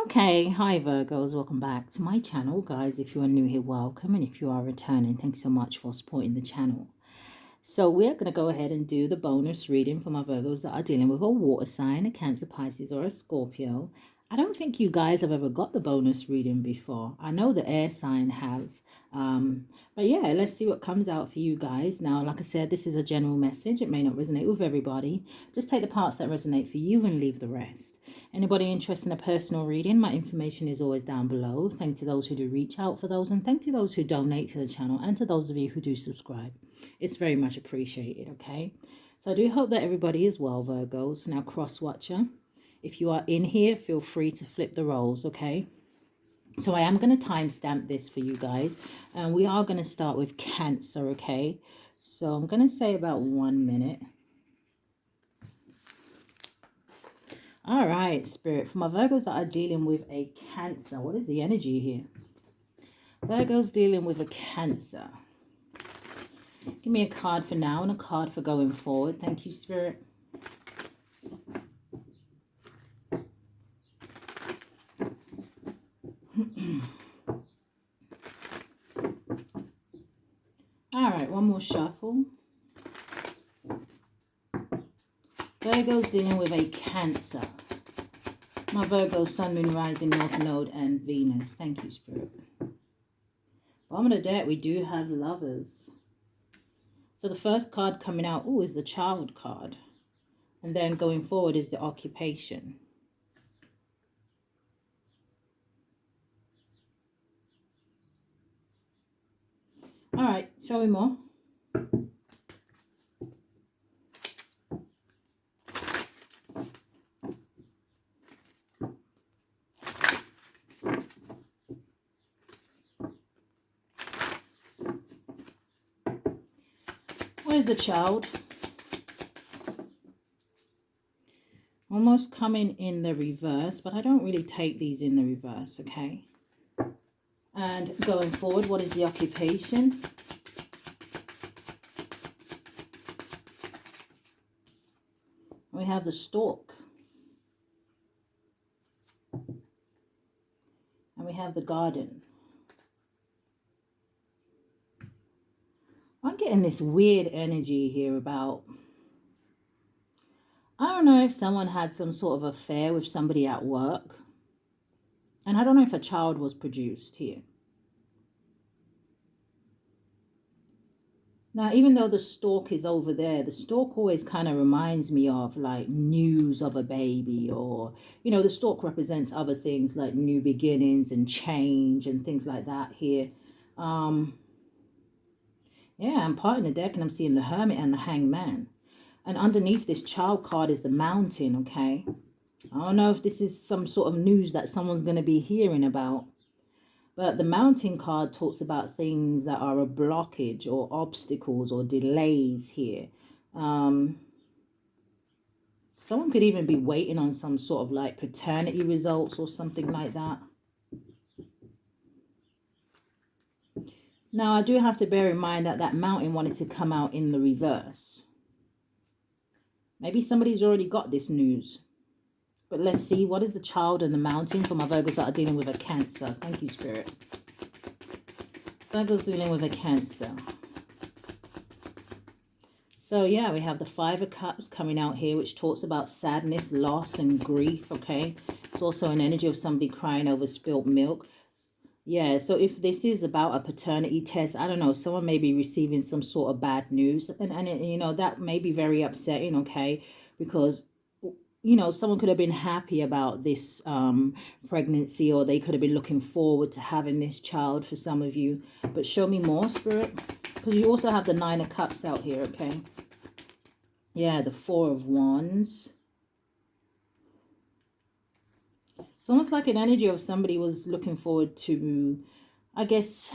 Okay, hi Virgos, welcome back to my channel, guys. If you are new here, welcome, and if you are returning, thanks so much for supporting the channel. So we're going to go ahead and do the bonus reading for my Virgos that are dealing with a water sign, a Cancer, Pisces, or a Scorpio. I don't think you guys have ever got the bonus reading before. I know the air sign has. But yeah, let's see what comes out for you guys. Now, like I said, this is a general message. It may not resonate with everybody. Just take the parts that resonate for you and leave the rest. Anybody interested in a personal reading, my information is always down below. Thank to those who do reach out for those, and thank to those who donate to the channel, and to those of you who do subscribe. It's very much appreciated, okay? So I do hope that everybody is well, Virgos. Now, cross-watcher, if you are in here, feel free to flip the roles, okay? So I am going to timestamp this for you guys. And we are going to start with Cancer, okay? So I'm going to say about 1 minute. All right, Spirit. For my Virgos that are dealing with a Cancer, what is the energy here? Virgos dealing with a Cancer. Give me a card for now and a card for going forward. Thank you, Spirit. All right, one more shuffle. Virgo's dealing with a Cancer. My Virgo, Sun, Moon, Rising, North Node, and Venus. Thank you, Spirit. Bottom of the deck, we do have Lovers. So the first card coming out, is the Child card. And then going forward is the Occupation. All right, show me more. Where's the Child? Almost coming in the reverse, but I don't really take these in the reverse, okay? And going forward, what is the Occupation? We have the Stork. And we have the Garden. I'm getting this weird energy here about, I don't know if someone had some sort of affair with somebody at work. And I don't know if a child was produced here. Now, even though the Stork is over there, the Stork always kind of reminds me of like news of a baby, or, you know, the Stork represents other things like new beginnings and change and things like that here. Yeah, I'm parting the deck and I'm seeing the Hermit and the Hangman. And underneath this Child card is the Mountain, okay? I don't know if this is some sort of news that someone's going to be hearing about. But the Mountain card talks about things that are a blockage or obstacles or delays here. Someone could even be waiting on some sort of like paternity results or something like that. Now, I do have to bear in mind that that Mountain wanted to come out in the reverse. Maybe somebody's already got this news. But let's see, what is the Child and the Mountain for my Virgos that are dealing with a Cancer? Thank you, Spirit. Virgos dealing with a Cancer. So yeah, we have the Five of Cups coming out here, which talks about sadness, loss, and grief, okay? It's also an energy of somebody crying over spilt milk. Yeah, so if this is about a paternity test, I don't know, someone may be receiving some sort of bad news. And you know, that may be very upsetting, okay? Because, you know, someone could have been happy about this pregnancy, or they could have been looking forward to having this child for some of you. But show me more, Spirit. Because you also have the Nine of Cups out here, okay? Yeah, the Four of Wands. It's almost like an energy of somebody was looking forward to, I guess,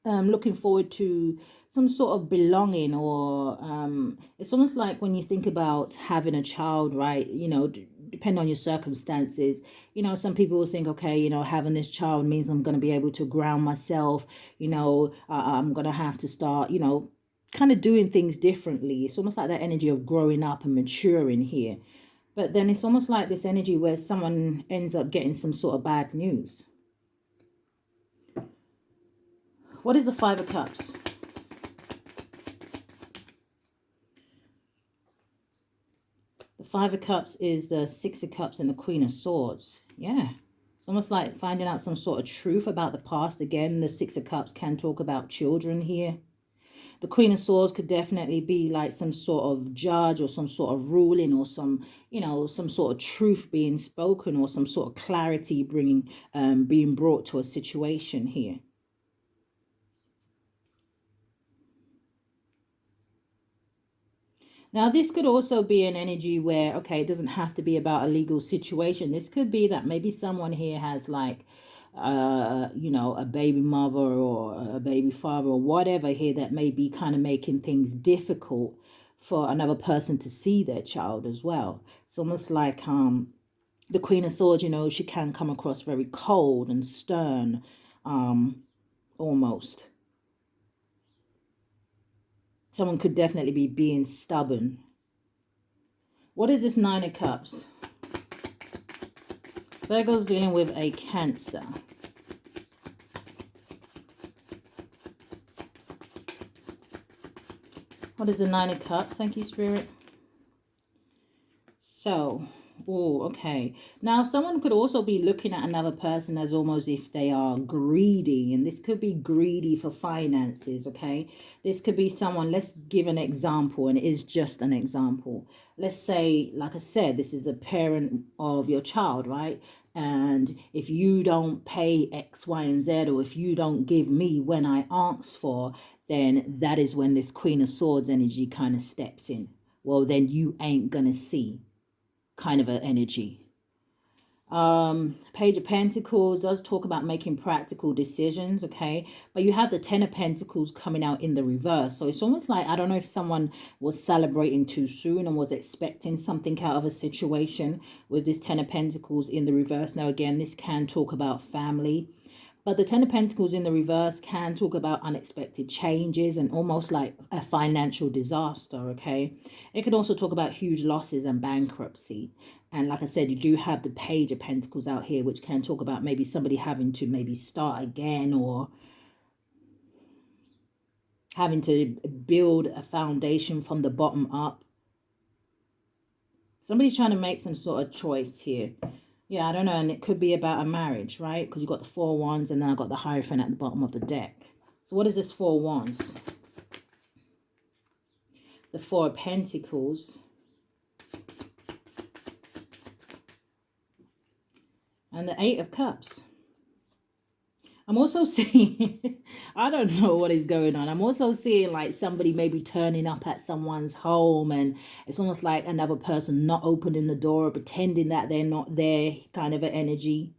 looking forward to some sort of belonging, or it's almost like when you think about having a child, right? You know, depending on your circumstances, you know, some people will think, okay, you know, having this child means I'm going to be able to ground myself, you know, I'm going to have to start, you know, kind of doing things differently. It's almost like that energy of growing up and maturing here. But then it's almost like this energy where someone ends up getting some sort of bad news. What is the Five of Cups? The Five of Cups is the Six of Cups and the Queen of Swords. Yeah. It's almost like finding out some sort of truth about the past. Again, the Six of Cups can talk about children here. The Queen of Swords could definitely be like some sort of judge or some sort of ruling or some, you know, some sort of truth being spoken or some sort of clarity being brought to a situation here. Now, this could also be an energy where, okay, it doesn't have to be about a legal situation. This could be that maybe someone here has like, you know, a baby mother or a baby father or whatever here that may be kind of making things difficult for another person to see their child as well. It's almost like the Queen of Swords, you know, she can come across very cold and stern, almost. Someone could definitely be being stubborn. What is this Nine of Cups? Virgo's dealing with a Cancer. What is the Nine of Cups? Thank you, Spirit. So, oh, okay. Now, someone could also be looking at another person as almost if they are greedy. And this could be greedy for finances, okay? This could be someone, let's give an example, and it is just an example. Let's say, like I said, this is a parent of your child, right? And if you don't pay X, Y, and Z, or if you don't give me when I ask for, then that is when this Queen of Swords energy kind of steps in. Well, then you ain't gonna see kind of an energy. Page of Pentacles does talk about making practical decisions, okay? But you have the Ten of Pentacles coming out in the reverse. So it's almost like, I don't know if someone was celebrating too soon and was expecting something out of a situation with this Ten of Pentacles in the reverse. Now, again, this can talk about family. But the Ten of Pentacles in the reverse can talk about unexpected changes and almost like a financial disaster, okay? It can also talk about huge losses and bankruptcy. And like I said, you do have the Page of Pentacles out here, which can talk about maybe somebody having to maybe start again or having to build a foundation from the bottom up. Somebody's trying to make some sort of choice here. Yeah, I don't know. And it could be about a marriage, right? Because you've got the Four of Wands and then I've got the Hierophant at the bottom of the deck. So what is this Four of Wands? The Four of Pentacles. And the Eight of Cups. I'm also seeing, I don't know what is going on. I'm also seeing like somebody maybe turning up at someone's home and it's almost like another person not opening the door or pretending that they're not there, kind of an energy.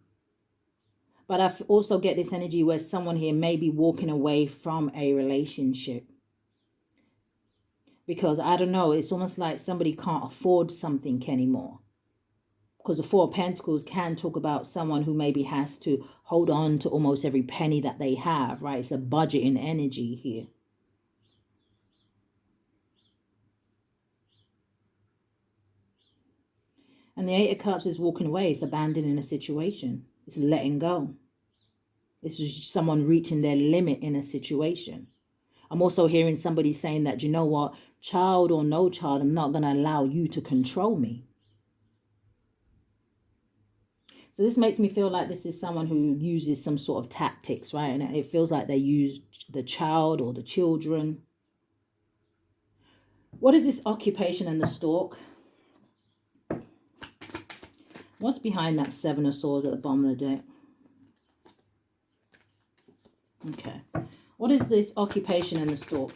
But I also get this energy where someone here may be walking away from a relationship. Because I don't know, it's almost like somebody can't afford something anymore. Because the Four of Pentacles can talk about someone who maybe has to hold on to almost every penny that they have, right? It's a budgeting energy here. And the Eight of Cups is walking away. It's abandoning a situation. It's letting go. It's just someone reaching their limit in a situation. I'm also hearing somebody saying that, you know what, child or no child, I'm not going to allow you to control me. So this makes me feel like this is someone who uses some sort of tactics, right? And it feels like they use the child or the children. What is this occupation and the stork? What's behind that Seven of Swords at the bottom of the deck? Okay. What is this occupation and the stork?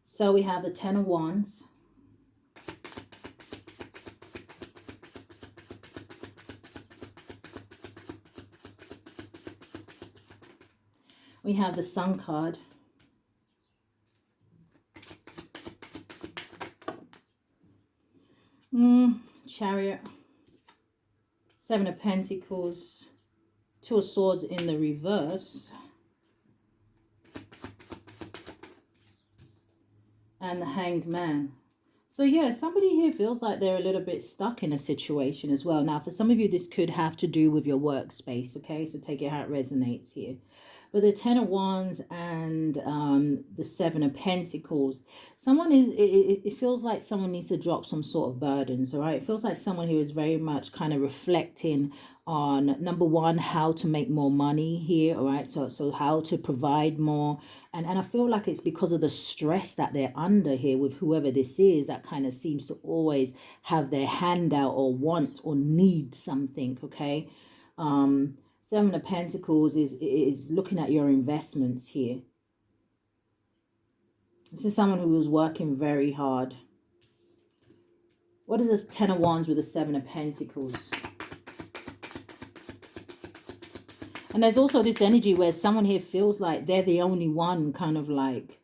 So we have the Ten of Wands. We have the Sun card. Chariot. Seven of Pentacles. Two of Swords in the reverse. And the Hanged Man. So yeah, somebody here feels like they're a little bit stuck in a situation as well. Now, for some of you, this could have to do with your workspace, okay? So take it how it resonates here. But the Ten of Wands and the Seven of Pentacles, someone is, it feels like someone needs to drop some sort of burdens, all right? It feels like someone who is very much kind of reflecting on, number one, how to make more money here, all right? So how to provide more. And I feel like it's because of the stress that they're under here with whoever this is that kind of seems to always have their hand out or want or need something, okay? Seven of Pentacles is looking at your investments here. This is someone who is working very hard. What is this Ten of Wands with the Seven of Pentacles? And there's also this energy where someone here feels like they're the only one kind of like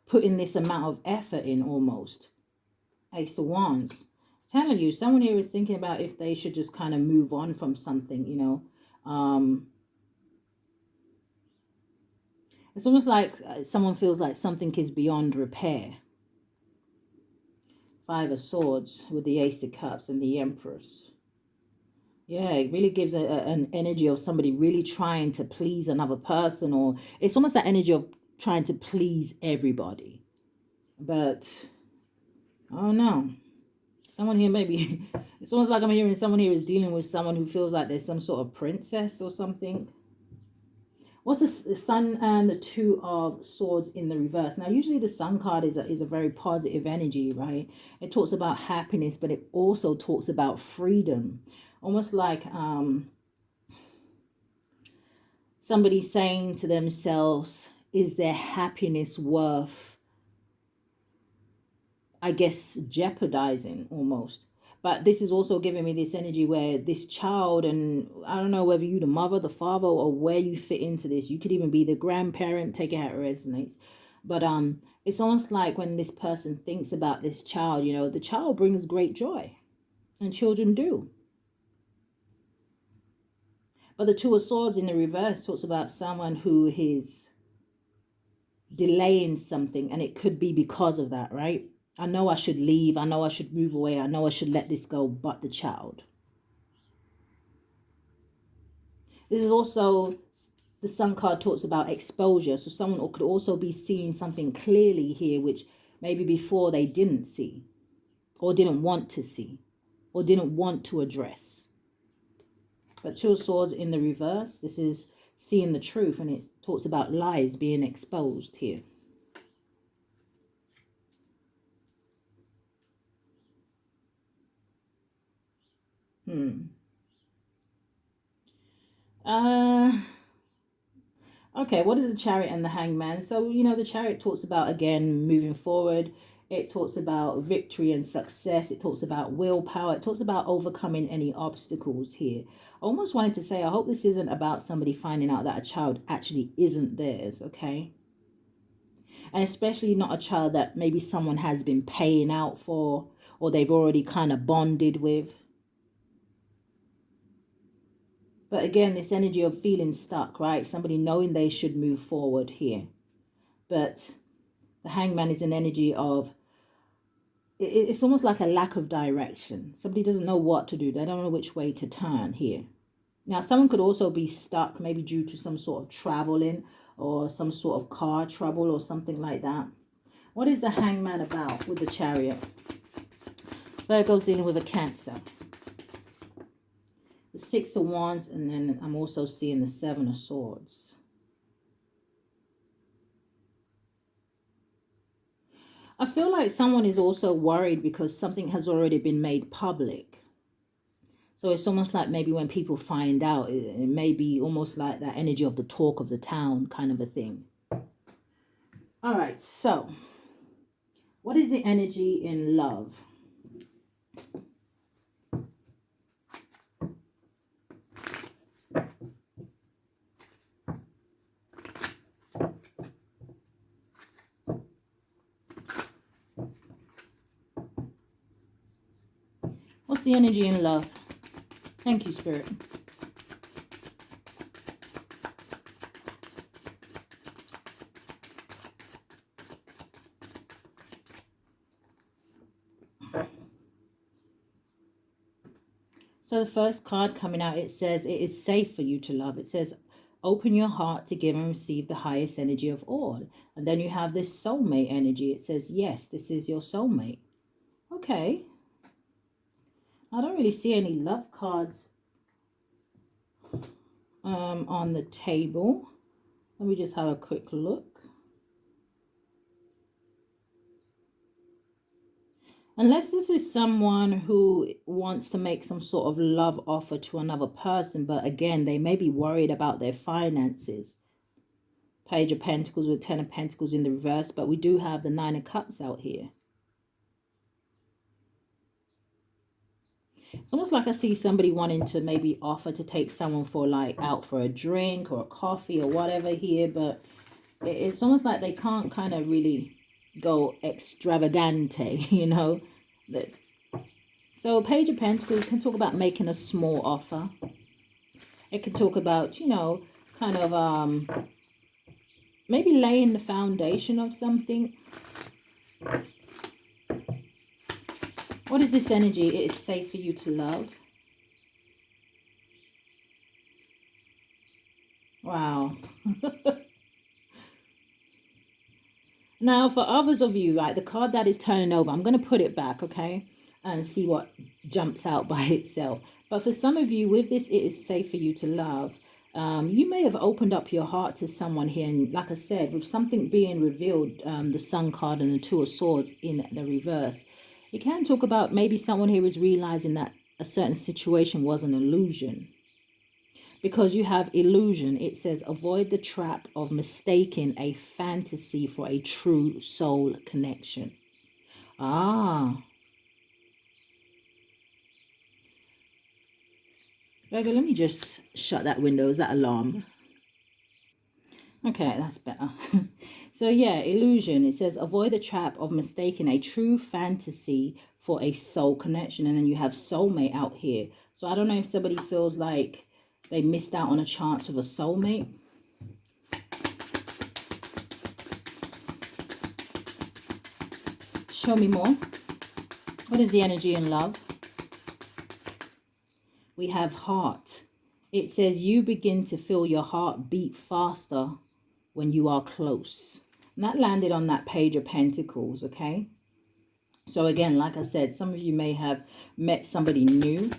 putting this amount of effort in almost. Ace of Wands. Telling you, someone here is thinking about if they should just kind of move on from something, you know. It's almost like someone feels like something is beyond repair. Five of Swords with the Ace of Cups and the Empress. Yeah, it really gives an energy of somebody really trying to please another person, or it's almost that energy of trying to please everybody. But, oh no. Someone here maybe, it's almost like I'm hearing someone here is dealing with someone who feels like there's some sort of princess or something. What's the Sun and the Two of Swords in the reverse? Now, usually the Sun card is a very positive energy, right? It talks about happiness, but it also talks about freedom. Almost like somebody saying to themselves, is their happiness worth, I guess, jeopardizing almost? But this is also giving me this energy where this child, and I don't know whether you the mother, the father, or where you fit into this. You could even be the grandparent, take it how it resonates. But it's almost like when this person thinks about this child, you know, the child brings great joy. And children do. But the Two of Swords in the reverse talks about someone who is delaying something, and it could be because of that, right? I know I should leave. I know I should move away. I know I should let this go, but the child. This is also, the Sun card talks about exposure. So someone could also be seeing something clearly here, which maybe before they didn't see, or didn't want to see, or didn't want to address. But Two of Swords in the reverse, this is seeing the truth, and it talks about lies being exposed here. Okay, what is the Chariot and the Hangman? So, you know, the Chariot talks about, again, moving forward. It talks about victory and success. It talks about willpower. It talks about overcoming any obstacles here. I almost wanted to say, I hope this isn't about somebody finding out that a child actually isn't theirs, okay? And especially not a child that maybe someone has been paying out for, or they've already kind of bonded with. But again, this energy of feeling stuck, right? Somebody knowing they should move forward here. But the Hangman is an energy of, it's almost like a lack of direction. Somebody doesn't know what to do. They don't know which way to turn here. Now, someone could also be stuck, maybe due to some sort of traveling or some sort of car trouble or something like that. What is the Hangman about with the Chariot? Virgo's dealing with a Cancer. The Six of Wands, and then I'm also seeing the Seven of Swords. I feel like someone is also worried because something has already been made public. So it's almost like maybe when people find out, it may be almost like that energy of the talk of the town kind of a thing. All right, so what is the energy in love? What's the energy in love? Thank you, Spirit. So the first card coming out, it says it is safe for you to love. It says open your heart to give and receive the highest energy of all. And then you have this soulmate energy. It says, yes, this is your soulmate. Okay. I don't really see any love cards on the table. Let me just have a quick look. Unless this is someone who wants to make some sort of love offer to another person, but again, they may be worried about their finances. Page of Pentacles with 10 of Pentacles in the reverse, but we do have the 9 of Cups out here. It's almost like I see somebody wanting to maybe offer to take someone for like out for a drink or a coffee or whatever here, but it's almost like they can't kind of really go extravagante, you know. So Page of Pentacles can talk about making a small offer. It can talk about, you know, kind of maybe laying the foundation of something. What is this energy? It is safe for you to love. Wow. Now, for others of you, right, the card that is turning over, I'm going to put it back, okay, and see what jumps out by itself. But for some of you, with this, it is safe for you to love. You may have opened up your heart to someone here. And like I said, with something being revealed, the Sun card and the Two of Swords in the reverse, it can talk about maybe someone here is realizing that a certain situation was an illusion. Because you have illusion, it says avoid the trap of mistaking a fantasy for a true soul connection. Ah. Virgo, let me just shut that window. Is that alarm? Okay, that's better. So yeah, illusion. It says avoid the trap of mistaking a true fantasy for a soul connection. And then you have soulmate out here. So I don't know if somebody feels like they missed out on a chance with a soulmate. Show me more. What is the energy in love? We have heart. It says you begin to feel your heart beat faster when you are close. And that landed on that Page of Pentacles, okay? So again, like I said, some of you may have met somebody new.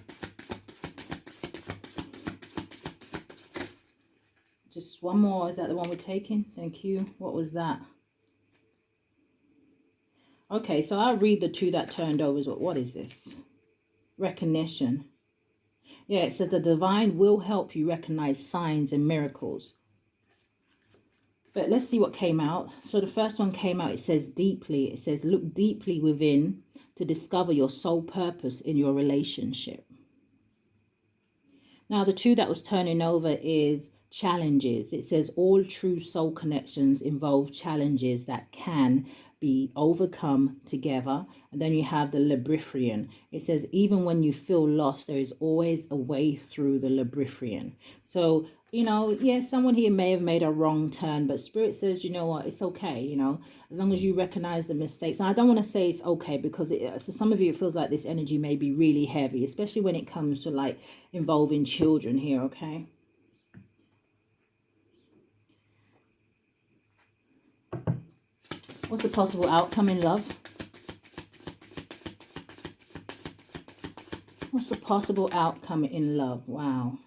Just one more. Is that the one we're taking? Thank you. What was that? Okay, so I'll read the two that turned over. What is this? Recognition. Yeah, it said the divine will help you recognize signs and miracles. But let's see what came out. So the first one came out, it says deeply. It says look deeply within to discover your sole purpose in your relationship. Now the two that was turning over is challenges. It says all true soul connections involve challenges that can be overcome together. And then you have the Librifian. It says even when you feel lost, there is always a way through the Librifian. So, you know, yeah, someone here may have made a wrong turn, but Spirit says, you know what, it's okay, you know, as long as you recognize the mistakes. And I don't want to say it's okay because for some of you, it feels like this energy may be really heavy, especially when it comes to like involving children here, okay? What's the possible outcome in love? What's the possible outcome in love? Wow.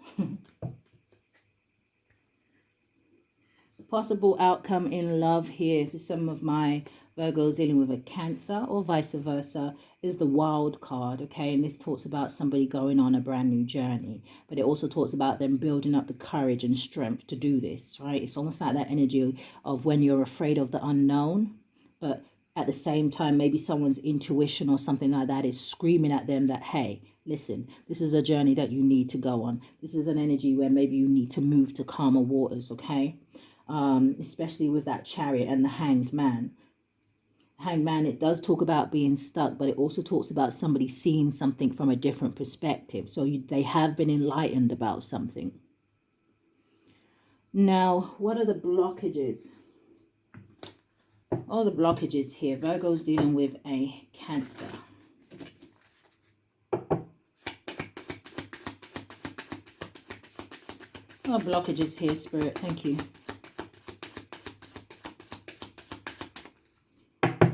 The possible outcome in love here for some of my Virgos dealing with a Cancer or vice versa is the Wild card, okay? And this talks about somebody going on a brand new journey, but it also talks about them building up the courage and strength to do this, right? It's almost like that energy of when you're afraid of the unknown, but at the same time, maybe someone's intuition or something like that is screaming at them that, hey, listen, this is a journey that you need to go on. This is an energy where maybe you need to move to calmer waters, okay? Especially with that Chariot and the Hanged Man. Hanged Man, it does talk about being stuck, but it also talks about somebody seeing something from a different perspective. So they have been enlightened about something. Now, what are the blockages? All the blockages here. Virgo's dealing with a Cancer. Oh, blockages here, Spirit. Thank you.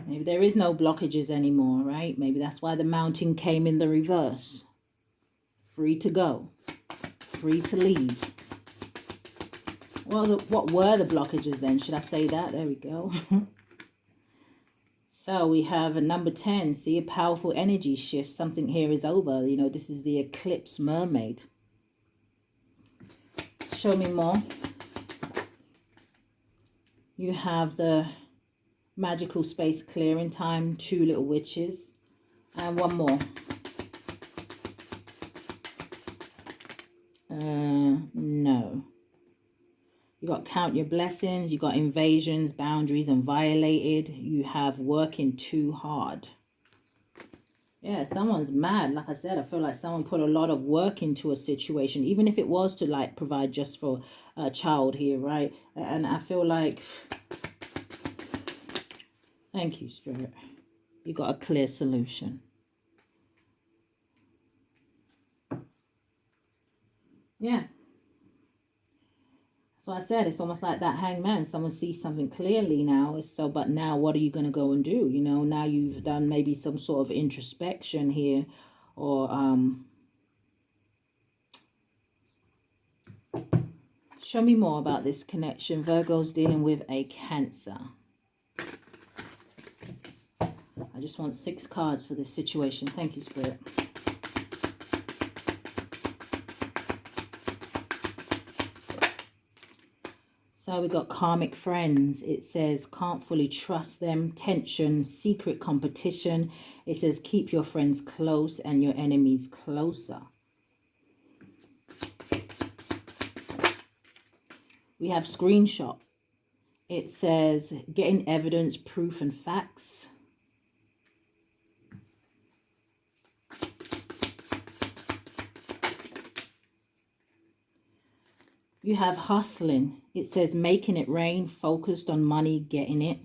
Maybe there is no blockages anymore, right? Maybe that's why the mountain came in the reverse. Free to go. Free to leave. Well, what were the blockages then? Should I say that? There we go. So we have a number 10. See, a powerful energy shift. Something here is over. You know, this is the eclipse mermaid. Show me more. You have the magical space clearing time. 2 little witches. And one more. No. You got count your blessings. You got invasions, boundaries, and violated. You have working too hard. Yeah, someone's mad. Like I said, I feel like someone put a lot of work into a situation, even if it was to like provide just for a child here, right? And I feel like, thank you, Spirit. You got a clear solution. Yeah. So I said, it's almost like that hangman. Someone sees something clearly now. So, but now what are you going to go and do? You know, now you've done maybe some sort of introspection here, or show me more about this connection. Virgo's dealing with a Cancer. I just want 6 cards for this situation. Thank you, Spirit. So we got karmic friends. It says can't fully trust them. Tension, secret competition. It says keep your friends close and your enemies closer. We have screenshot. It says getting evidence, proof, and facts. You have hustling. It says making it rain, focused on money, getting it.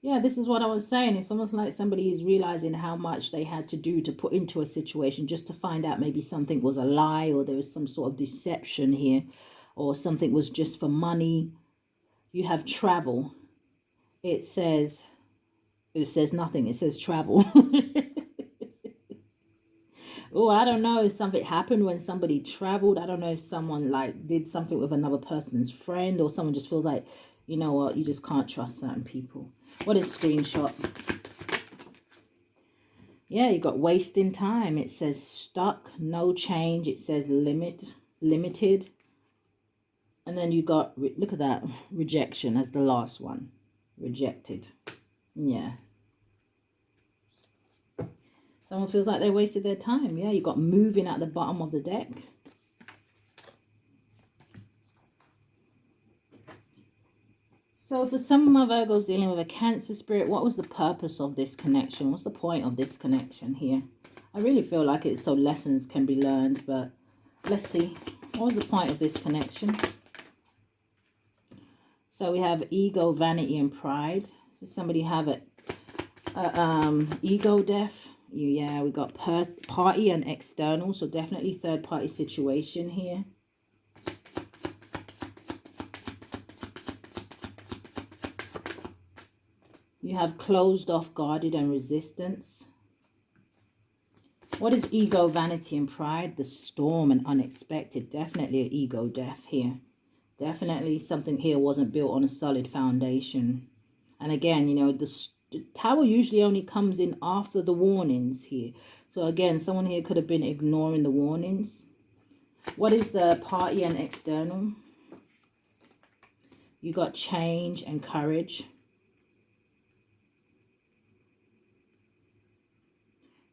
Yeah, this is what I was saying. It's almost like somebody is realizing how much they had to do to put into a situation just to find out maybe something was a lie, or there was some sort of deception here, or something was just for money. You have travel. It says nothing. It says travel. Oh, I don't know if something happened when somebody traveled. I don't know if someone like did something with another person's friend, or someone just feels like, you know what, you just can't trust certain people. What is screenshot? Yeah, you got wasting time. It says stuck, no change. It says limited. And then you got, look at that, rejection as the last one. Rejected. Yeah. Someone feels like they wasted their time. Yeah, you got moving at the bottom of the deck. So for some of my Virgos dealing with a Cancer spirit, what was the purpose of this connection? What's the point of this connection here? I really feel like it's so lessons can be learned, but let's see. What was the point of this connection? So we have ego, vanity, and pride. So somebody have a ego death. Yeah, we got party and external. So definitely third party situation here. You have closed off, guarded, and resistance. What is ego, vanity, and pride? The storm and unexpected. Definitely an ego death here. Definitely something here wasn't built on a solid foundation. And again, you know, the tower usually only comes in after the warnings here. So again, someone here could have been ignoring the warnings. What is the party and external? You got change and courage.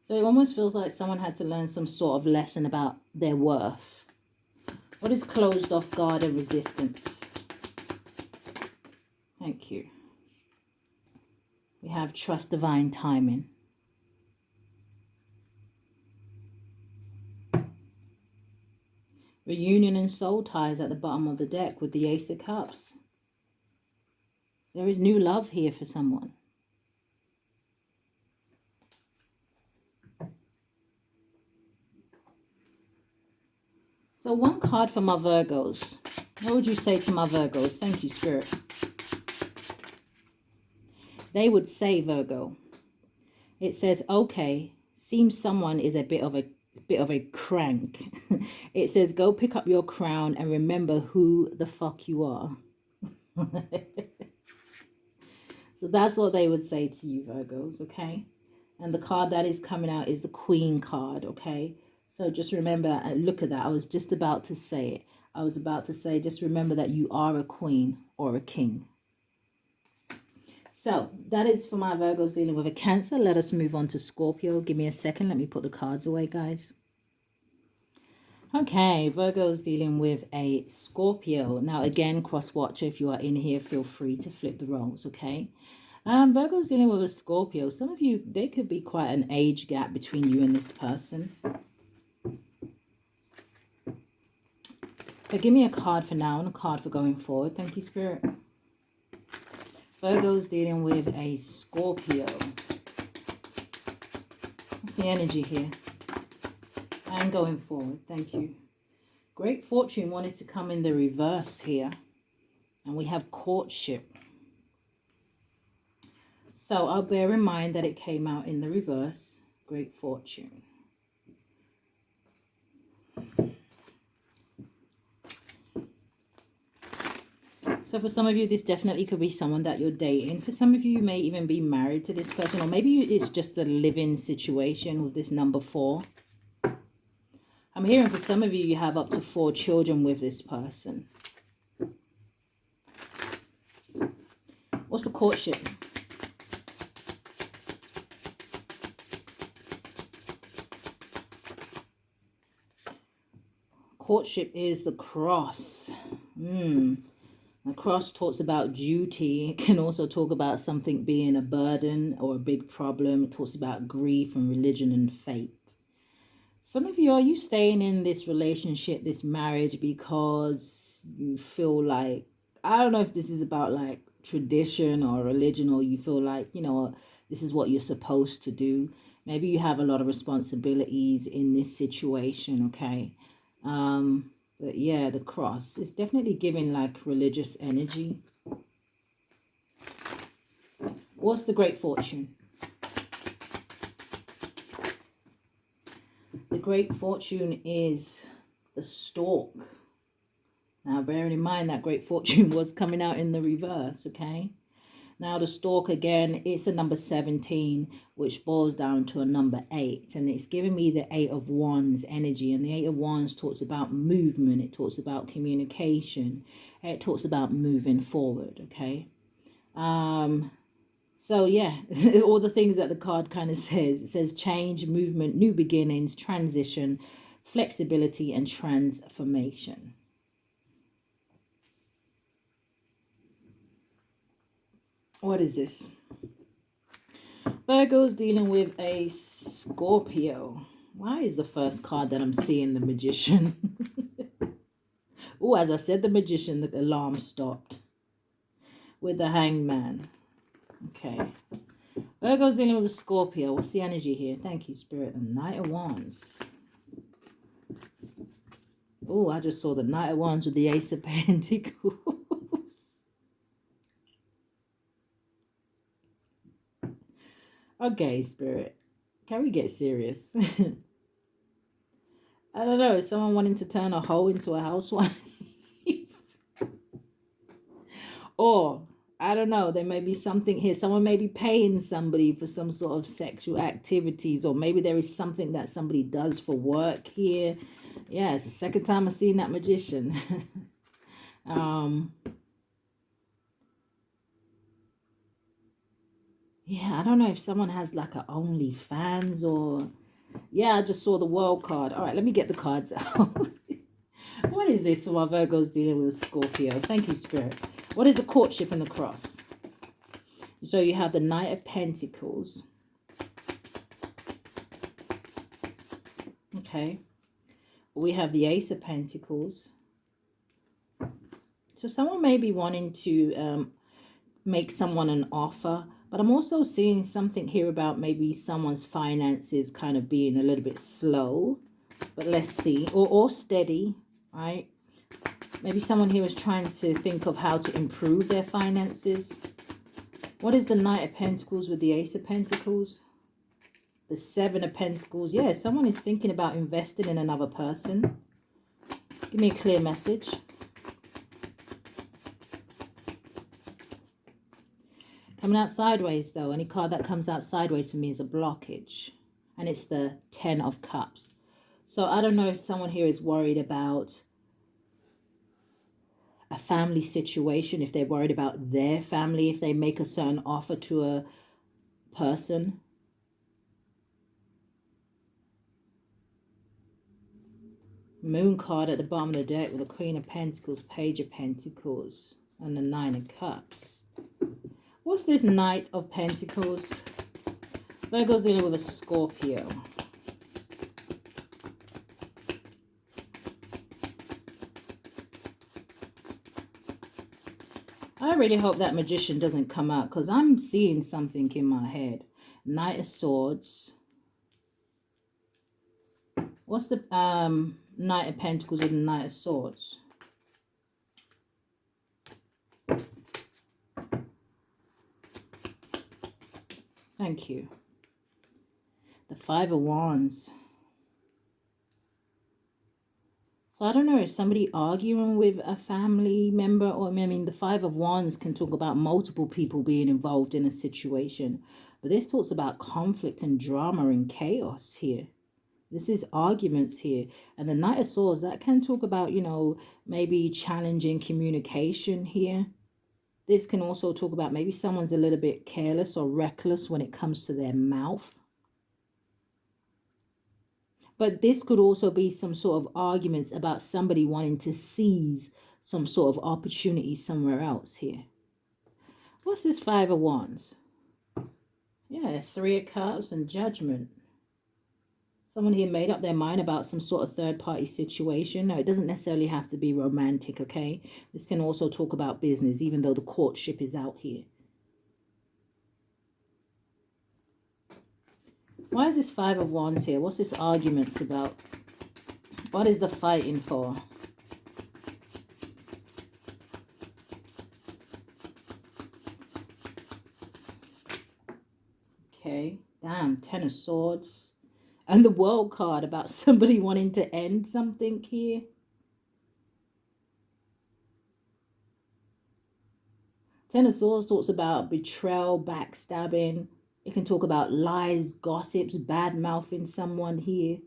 So it almost feels like someone had to learn some sort of lesson about their worth. What is closed off, guard, and resistance? Thank you. We have trust divine timing. Reunion and soul ties at the bottom of the deck with the Ace of Cups. There is new love here for someone. So one card for my Virgos. What would you say to my Virgos? Thank you, Spirit. They would say, Virgo, it says, okay, seems someone is a bit of a crank. It says, go pick up your crown and remember who the fuck you are. So that's what they would say to you, Virgos, okay? And the card that is coming out is the Queen card, okay? So just remember, look at that. I was just about to say it. I was about to say, just remember that you are a queen or a king. So that is for my Virgos dealing with a Cancer. Let us move on to Scorpio. Give me a second. Let me put the cards away, guys. Okay, Virgo's dealing with a Scorpio. Now, again, cross-watcher, if you are in here, feel free to flip the roles, okay? Virgo's dealing with a Scorpio. Some of you, there could be quite an age gap between you and this person. But give me a card for now and a card for going forward. Thank you, Spirit. Virgo's dealing with a Scorpio. What's the energy here? And going forward. Thank you. Great fortune wanted to come in the reverse here. And we have courtship. So I'll bear in mind that it came out in the reverse. Great fortune. So for some of you, this definitely could be someone that you're dating. For some of you, you may even be married to this person. Or maybe it's just a living situation with this number 4. I'm hearing for some of you, you have up to 4 children with this person. What's the courtship? Courtship is the cross. The cross talks about duty. It can also talk about something being a burden or a big problem. It talks about grief and religion and fate. Some of you, are you staying in this relationship, this marriage, because you feel like, I don't know if this is about like tradition or religion, or you feel like, you know, this is what you're supposed to do. Maybe you have a lot of responsibilities in this situation, okay? But yeah, the cross is definitely giving like religious energy. What's the great fortune? The great fortune is the stork. Now, bearing in mind that great fortune was coming out in the reverse, okay? Now, the stork, again, it's a number 17, which boils down to a number 8. And it's giving me the 8 of Wands energy. And the 8 of Wands talks about movement. It talks about communication. It talks about moving forward, okay? So, yeah, all the things that the card kind of says. It says change, movement, new beginnings, transition, flexibility, and transformation. What is this? Virgo's dealing with a Scorpio. Why is the first card that I'm seeing the Magician? Oh, as I said, the Magician, the alarm stopped. With the Hangman. Okay. Virgo's dealing with a Scorpio. What's the energy here? Thank you, Spirit. The Knight of Wands. Oh, I just saw the Knight of Wands with the Ace of Pentacles. Okay, Spirit. Can we get serious? I don't know. Is someone wanting to turn a hoe into a housewife? Or, I don't know. There may be something here. Someone may be paying somebody for some sort of sexual activities. Or maybe there is something that somebody does for work here. Yeah, it's the second time I've seen that Magician. Yeah, I don't know if someone has like a OnlyFans or... Yeah, I just saw the World card. All right, let me get the cards out. What is this for my Virgos dealing with Scorpio? Thank you, Spirit. What is the courtship and the cross? So you have the Knight of Pentacles. Okay. We have the Ace of Pentacles. So someone may be wanting to make someone an offer. But I'm also seeing something here about maybe someone's finances kind of being a little bit slow. But let's see. Or steady, right? Maybe someone here is trying to think of how to improve their finances. What is the Knight of Pentacles with the Ace of Pentacles? The Seven of Pentacles. Yeah, someone is thinking about investing in another person. Give me a clear message. Coming out sideways, though. Any card that comes out sideways for me is a blockage. And it's the Ten of Cups. So I don't know if someone here is worried about a family situation, if they're worried about their family, if they make a certain offer to a person. Moon card at the bottom of the deck with the Queen of Pentacles, Page of Pentacles, and the Nine of Cups. What's this Knight of Pentacles? Virgo's dealing with a Scorpio. I really hope that Magician doesn't come out because I'm seeing something in my head. Knight of Swords. What's the Knight of Pentacles with the Knight of Swords? Thank you. The Five of Wands. So I don't know, is somebody arguing with a family member? Or I mean, the Five of Wands can talk about multiple people being involved in a situation. But this talks about conflict and drama and chaos here. This is arguments here. And the Knight of Swords, that can talk about, you know, maybe challenging communication here. This can also talk about maybe someone's a little bit careless or reckless when it comes to their mouth. But this could also be some sort of arguments about somebody wanting to seize some sort of opportunity somewhere else here. What's this Five of Wands? Yeah, Three of Cups and Judgment. Someone here made up their mind about some sort of third-party situation. No, it doesn't necessarily have to be romantic, okay? This can also talk about business, even though the courtship is out here. Why is this Five of Wands here? What's this arguments about? What is the fighting for? Okay, damn, Ten of Swords. And the World card about somebody wanting to end something here. Ten of Swords talks about betrayal, backstabbing. It can talk about lies, gossips, bad-mouthing someone here.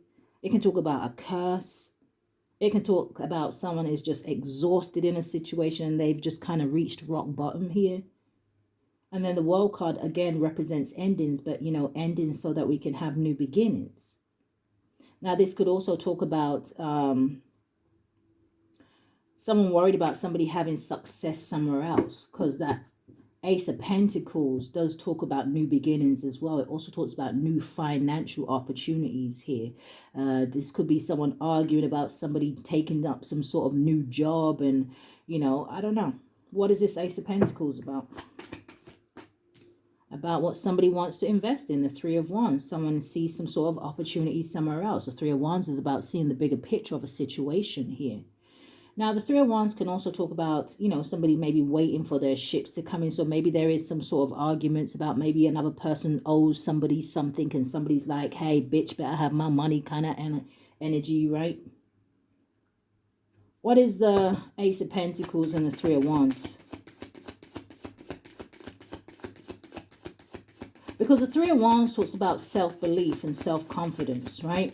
It can talk about a curse. It can talk about someone is just exhausted in a situation and they've just kind of reached rock bottom here. And then the World card, again, represents endings, but, you know, endings so that we can have new beginnings. Now, this could also talk about someone worried about somebody having success somewhere else, because that Ace of Pentacles does talk about new beginnings as well. It also talks about new financial opportunities here. This could be someone arguing about somebody taking up some sort of new job and, you know, I don't know. What is this Ace of Pentacles about? About what somebody wants to invest in. The Three of Wands. Someone sees some sort of opportunity somewhere else. The Three of Wands is about seeing the bigger picture of a situation here. Now, the Three of Wands can also talk about, you know, somebody maybe waiting for their ships to come in. So maybe there is some sort of arguments about maybe another person owes somebody something and somebody's like, hey, bitch, better have my money kind of energy, right? What is the Ace of Pentacles and the Three of Wands? Because the Three of Wands talks about self-belief and self-confidence, right?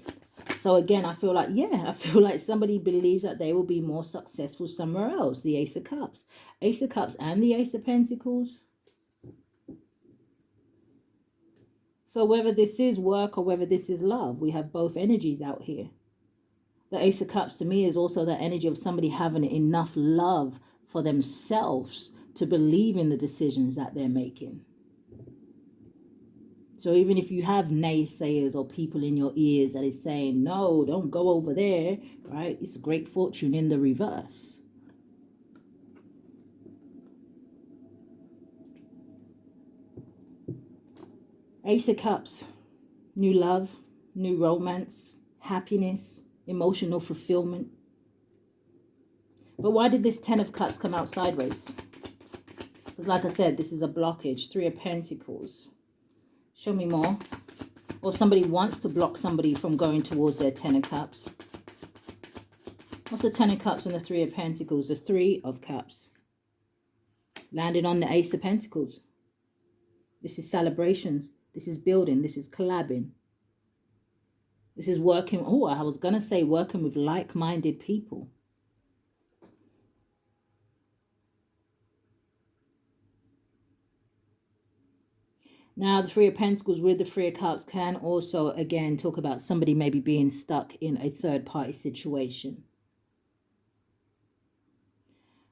So again, I feel like, yeah, I feel like somebody believes that they will be more successful somewhere else. The Ace of Cups. Ace of Cups and the Ace of Pentacles. So whether this is work or whether this is love, we have both energies out here. The Ace of Cups to me is also the energy of somebody having enough love for themselves to believe in the decisions that they're making. So even if you have naysayers or people in your ears that is saying, no, don't go over there, right? It's great fortune in the reverse. Ace of Cups, new love, new romance, happiness, emotional fulfillment. But why did this Ten of Cups come out sideways? Because like I said, this is a blockage. Three of Pentacles. Show me more. Or somebody wants to block somebody from going towards their Ten of Cups. What's the Ten of Cups and the Three of Pentacles? The Three of Cups. Landed on the Ace of Pentacles. This is celebrations. This is building. This is collabing. This is working. Oh, I was going to say working with like-minded people. Now, the Three of Pentacles with the Three of Cups can also, again, talk about somebody maybe being stuck in a third-party situation.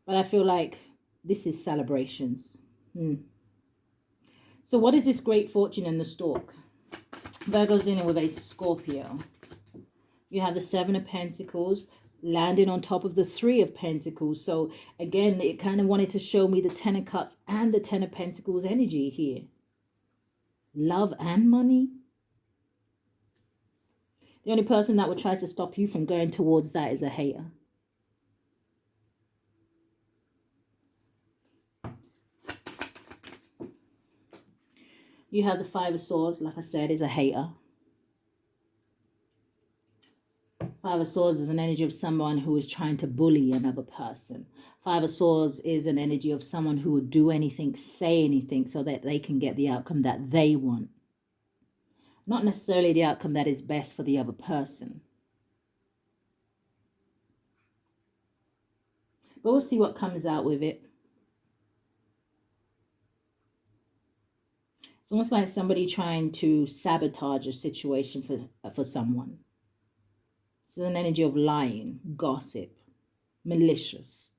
But I feel like this is celebrations. So what is this great fortune in the stork? Virgo's in with a Scorpio. You have the Seven of Pentacles landing on top of the Three of Pentacles. So again, it kind of wanted to show me the Ten of Cups and the Ten of Pentacles energy here. Love and money. The only person that would try to stop you from going towards that is a hater. You have the Five of Swords, like I said, is a hater. Five of Swords is an energy of someone who is trying to bully another person. Five of Swords is an energy of someone who would do anything, say anything, so that they can get the outcome that they want. Not necessarily the outcome that is best for the other person. But we'll see what comes out with it. It's almost like somebody trying to sabotage a situation for someone. This is an energy of lying, gossip, malicious.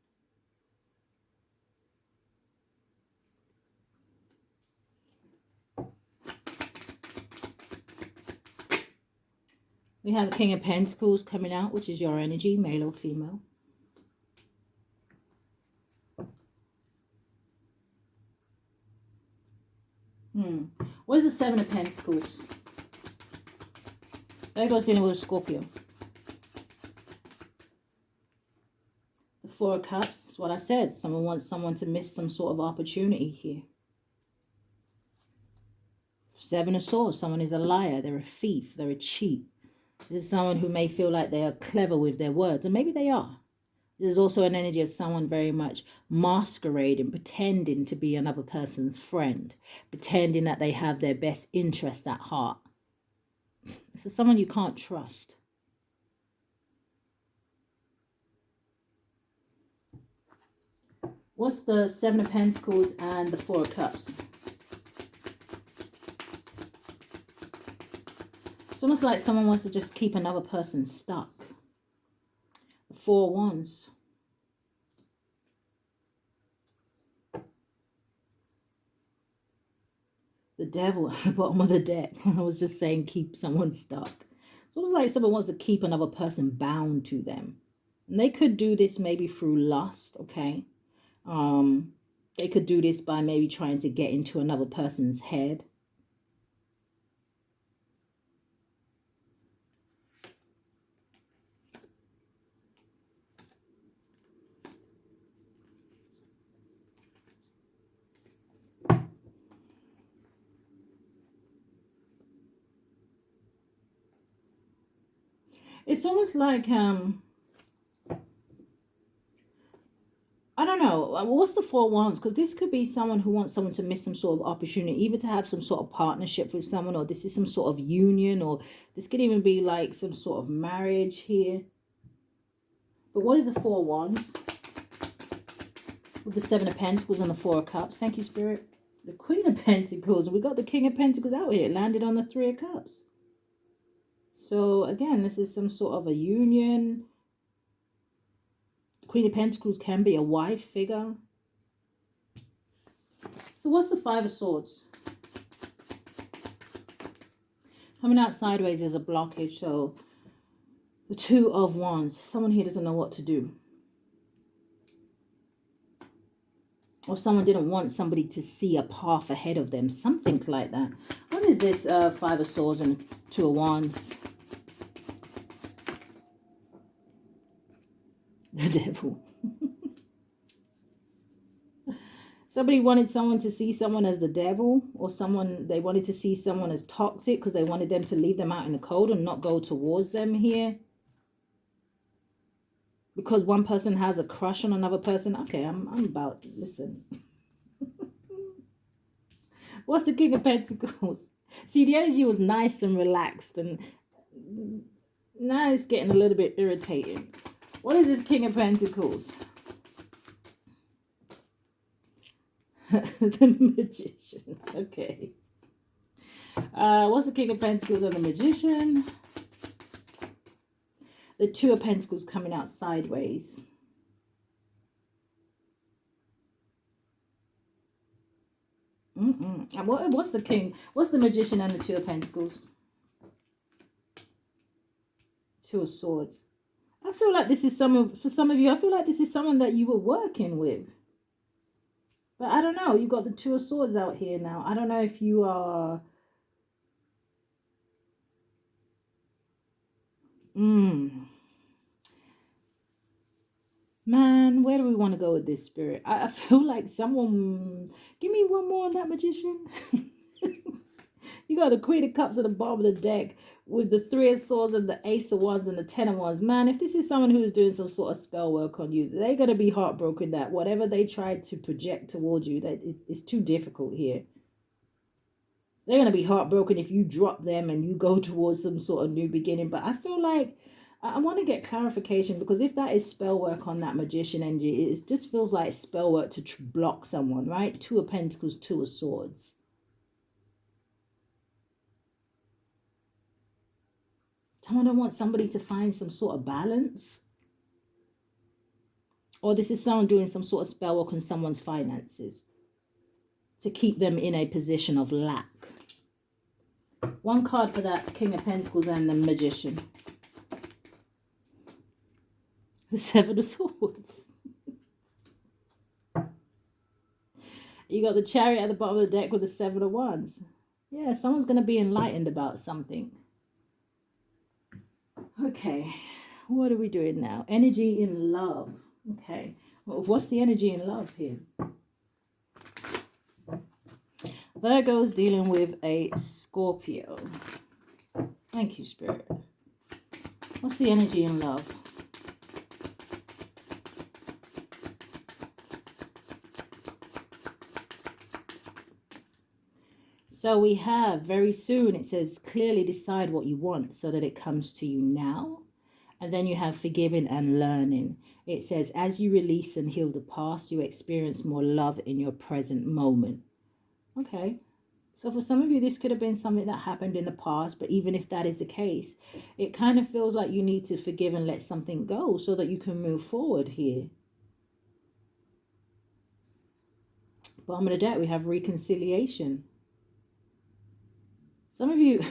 We have the King of Pentacles coming out, which is your energy, male or female. What is the Seven of Pentacles? There goes in with Scorpio. The Four of Cups is what I said. Someone wants someone to miss some sort of opportunity here. Seven of Swords. Someone is a liar. They're a thief. They're a cheat. This is someone who may feel like they are clever with their words. And maybe they are. There's also an energy of someone very much masquerading, pretending to be another person's friend, pretending that they have their best interest at heart. This is someone you can't trust. What's the Seven of Pentacles and the Four of Cups? It's almost like someone wants to just keep another person stuck. The Four of Wands. The Devil at the bottom of the deck. I was just saying keep someone stuck. It's almost like someone wants to keep another person bound to them. And they could do this maybe through lust, okay? They could do this by maybe trying to get into another person's head. It's almost like, I don't know, what's the Four of Wands? Because this could be someone who wants someone to miss some sort of opportunity, either to have some sort of partnership with someone, or this is some sort of union, or this could even be like some sort of marriage here. But what is the Four of Wands? With the Seven of Pentacles and the Four of Cups. Thank you, Spirit. The Queen of Pentacles. And we got the King of Pentacles out here. It landed on the Three of Cups. So, again, this is some sort of a union. Queen of Pentacles can be a wife figure. So what's the Five of Swords? Coming out sideways is a blockage. So the Two of Wands. Someone here doesn't know what to do. Or someone didn't want somebody to see a path ahead of them. Something like that. What is this Five of Swords and Two of Wands? The devil. Somebody wanted someone to see someone as the devil, or someone they wanted to see someone as toxic because they wanted them to leave them out in the cold and not go towards them here. Because one person has a crush on another person. Okay, I'm about to listen. What's the King of Pentacles? See, the energy was nice and relaxed, and now it's getting a little bit irritating. What is this King of Pentacles? The Magician. Okay. What's the King of Pentacles and the Magician? The Two of Pentacles coming out sideways. And what's the King? What's the Magician and the Two of Pentacles? Two of Swords. I feel like this is for some of you, I feel like this is someone that you were working with. But I don't know. You got the Two of Swords out here now. I don't know if you are... Man, where do we want to go with this, Spirit? I feel like someone... Give me one more on that, Magician. You got the Queen of Cups at the bottom of the deck with the Three of Swords and the Ace of Wands and the Ten of Wands. Man, if this is someone who is doing some sort of spell work on you, they're going to be heartbroken that whatever they tried to project towards you, that it's too difficult here. They're going to be heartbroken if you drop them and you go towards some sort of new beginning. But I feel like I want to get clarification, because if that is spell work on that Magician energy, it just feels like spell work to block someone, right? Two of Pentacles, Two of Swords. Someone don't want somebody to find some sort of balance. Or this is someone doing some sort of spell work on someone's finances to keep them in a position of lack. One card for that King of Pentacles and the Magician. The Seven of Swords. You got the Chariot at the bottom of the deck with the Seven of Wands. Yeah, someone's going to be enlightened about something. Okay, what are we doing now? Energy in love. Okay, well, what's the energy in love here? Virgo's dealing with a Scorpio. Thank you, Spirit. What's the energy in love? So we have very soon, it says, clearly decide what you want so that it comes to you now. And then you have forgiving and learning. It says, as you release and heal the past, you experience more love in your present moment. Okay. So for some of you, this could have been something that happened in the past. But even if that is the case, it kind of feels like you need to forgive and let something go so that you can move forward here. Bottom of the deck, we have reconciliation. Some of you,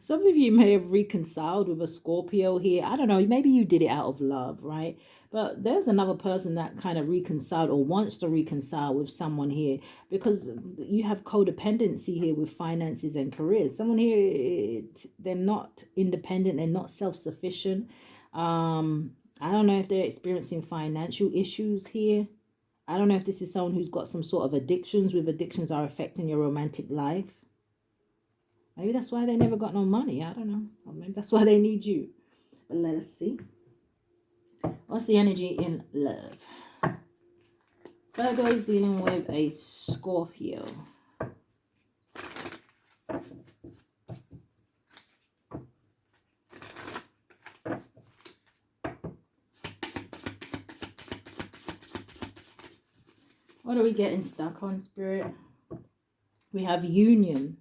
some of you may have reconciled with a Scorpio here. I don't know. Maybe you did it out of love, right? But there's another person that kind of reconciled or wants to reconcile with someone here, because you have codependency here with finances and careers. Someone here, they're not independent. They're not self-sufficient. I don't know if they're experiencing financial issues here. I don't know if this is someone who's got some sort of addictions, with addictions are affecting your romantic life. Maybe that's why they never got no money. I don't know. Or maybe that's why they need you. But let us see. What's the energy in love? Virgo is dealing with a Scorpio. What are we getting stuck on, Spirit? We have union.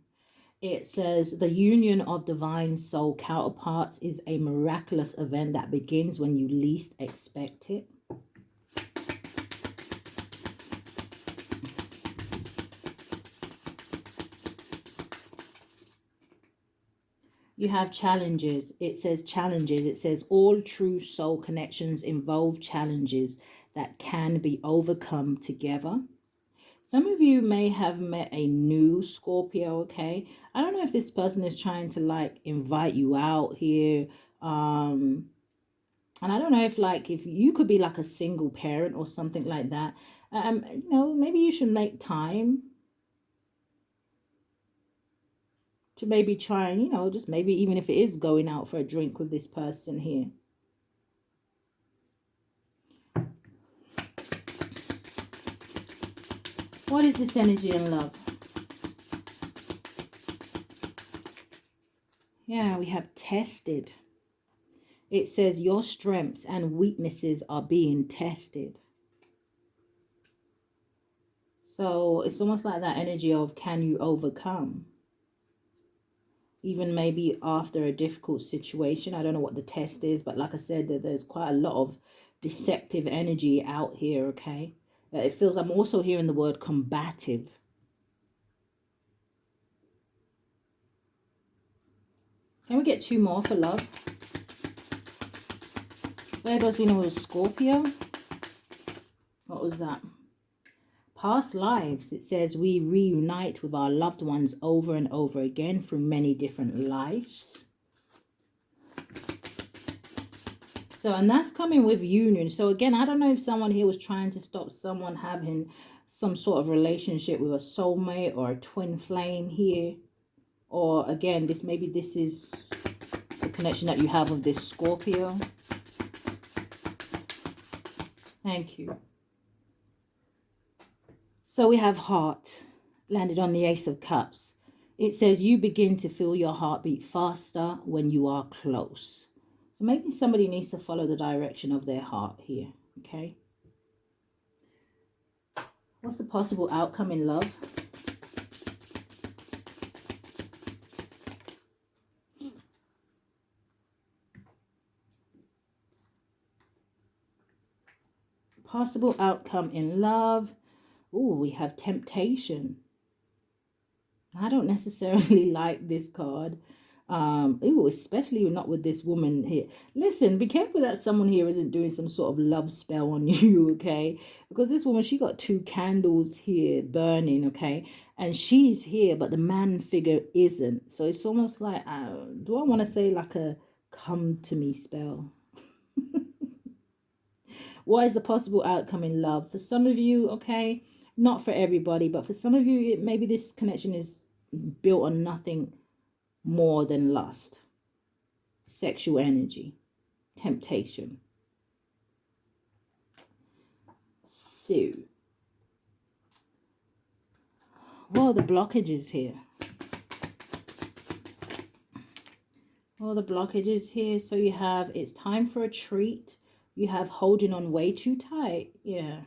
It says the union of divine soul counterparts is a miraculous event that begins when you least expect it. You have challenges. It says challenges. It says all true soul connections involve challenges that can be overcome together. Some of you may have met a new Scorpio, okay? I don't know if this person is trying to like invite you out here. And I don't know if you could be like a single parent or something like that. You know, maybe you should make time to maybe try and, you know, just maybe even if it is going out for a drink with this person here. What is this energy in love? Yeah, we have tested. It says your strengths and weaknesses are being tested. So it's almost like that energy of, can you overcome? Even maybe after a difficult situation. I don't know what the test is, but like I said, there's quite a lot of deceptive energy out here, okay? It feels, I'm also hearing the word combative. Can we get two more for love? Virgo's dealing with a Scorpio. What was that? Past lives. It says we reunite with our loved ones over and over again through many different lives. So, and that's coming with union. So again, I don't know if someone here was trying to stop someone having some sort of relationship with a soulmate or a twin flame here. Or again, this is the connection that you have with this Scorpio. Thank you. So we have heart, landed on the Ace of Cups. It says you begin to feel your heartbeat faster when you are close. So maybe somebody needs to follow the direction of their heart here, okay? What's the possible outcome in love? Possible outcome in love. Oh, we have temptation. I don't necessarily like this card. Especially not with this woman here. Listen, be careful that someone here isn't doing some sort of love spell on you, okay? Because this woman, she got two candles here burning, okay? And she's here, but the man figure isn't. So it's almost like, do I want to say like a come to me spell? What is the possible outcome in love? For some of you, okay, not for everybody, but for some of you, maybe this connection is built on nothing more than lust, sexual energy, temptation. So, what are the blockages here? What are the blockages here? So you have, it's time for a treat. You have holding on way too tight. Yeah.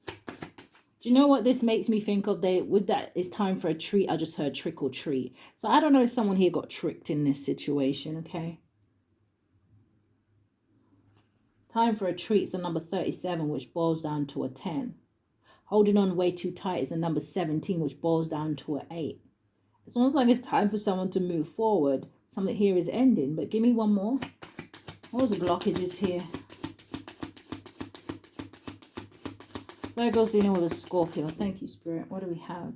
Do you know what this makes me think of? With that, it's time for a treat. I just heard trick or treat. So I don't know if someone here got tricked in this situation, okay? Time for a treat is a number 37, which boils down to a 10. Holding on way too tight is a number 17, which boils down to an 8. It's almost like it's time for someone to move forward. Something here is ending, but give me one more. What was the blockages here? Virgo's dealing with a Scorpio. Thank you, Spirit. What do we have?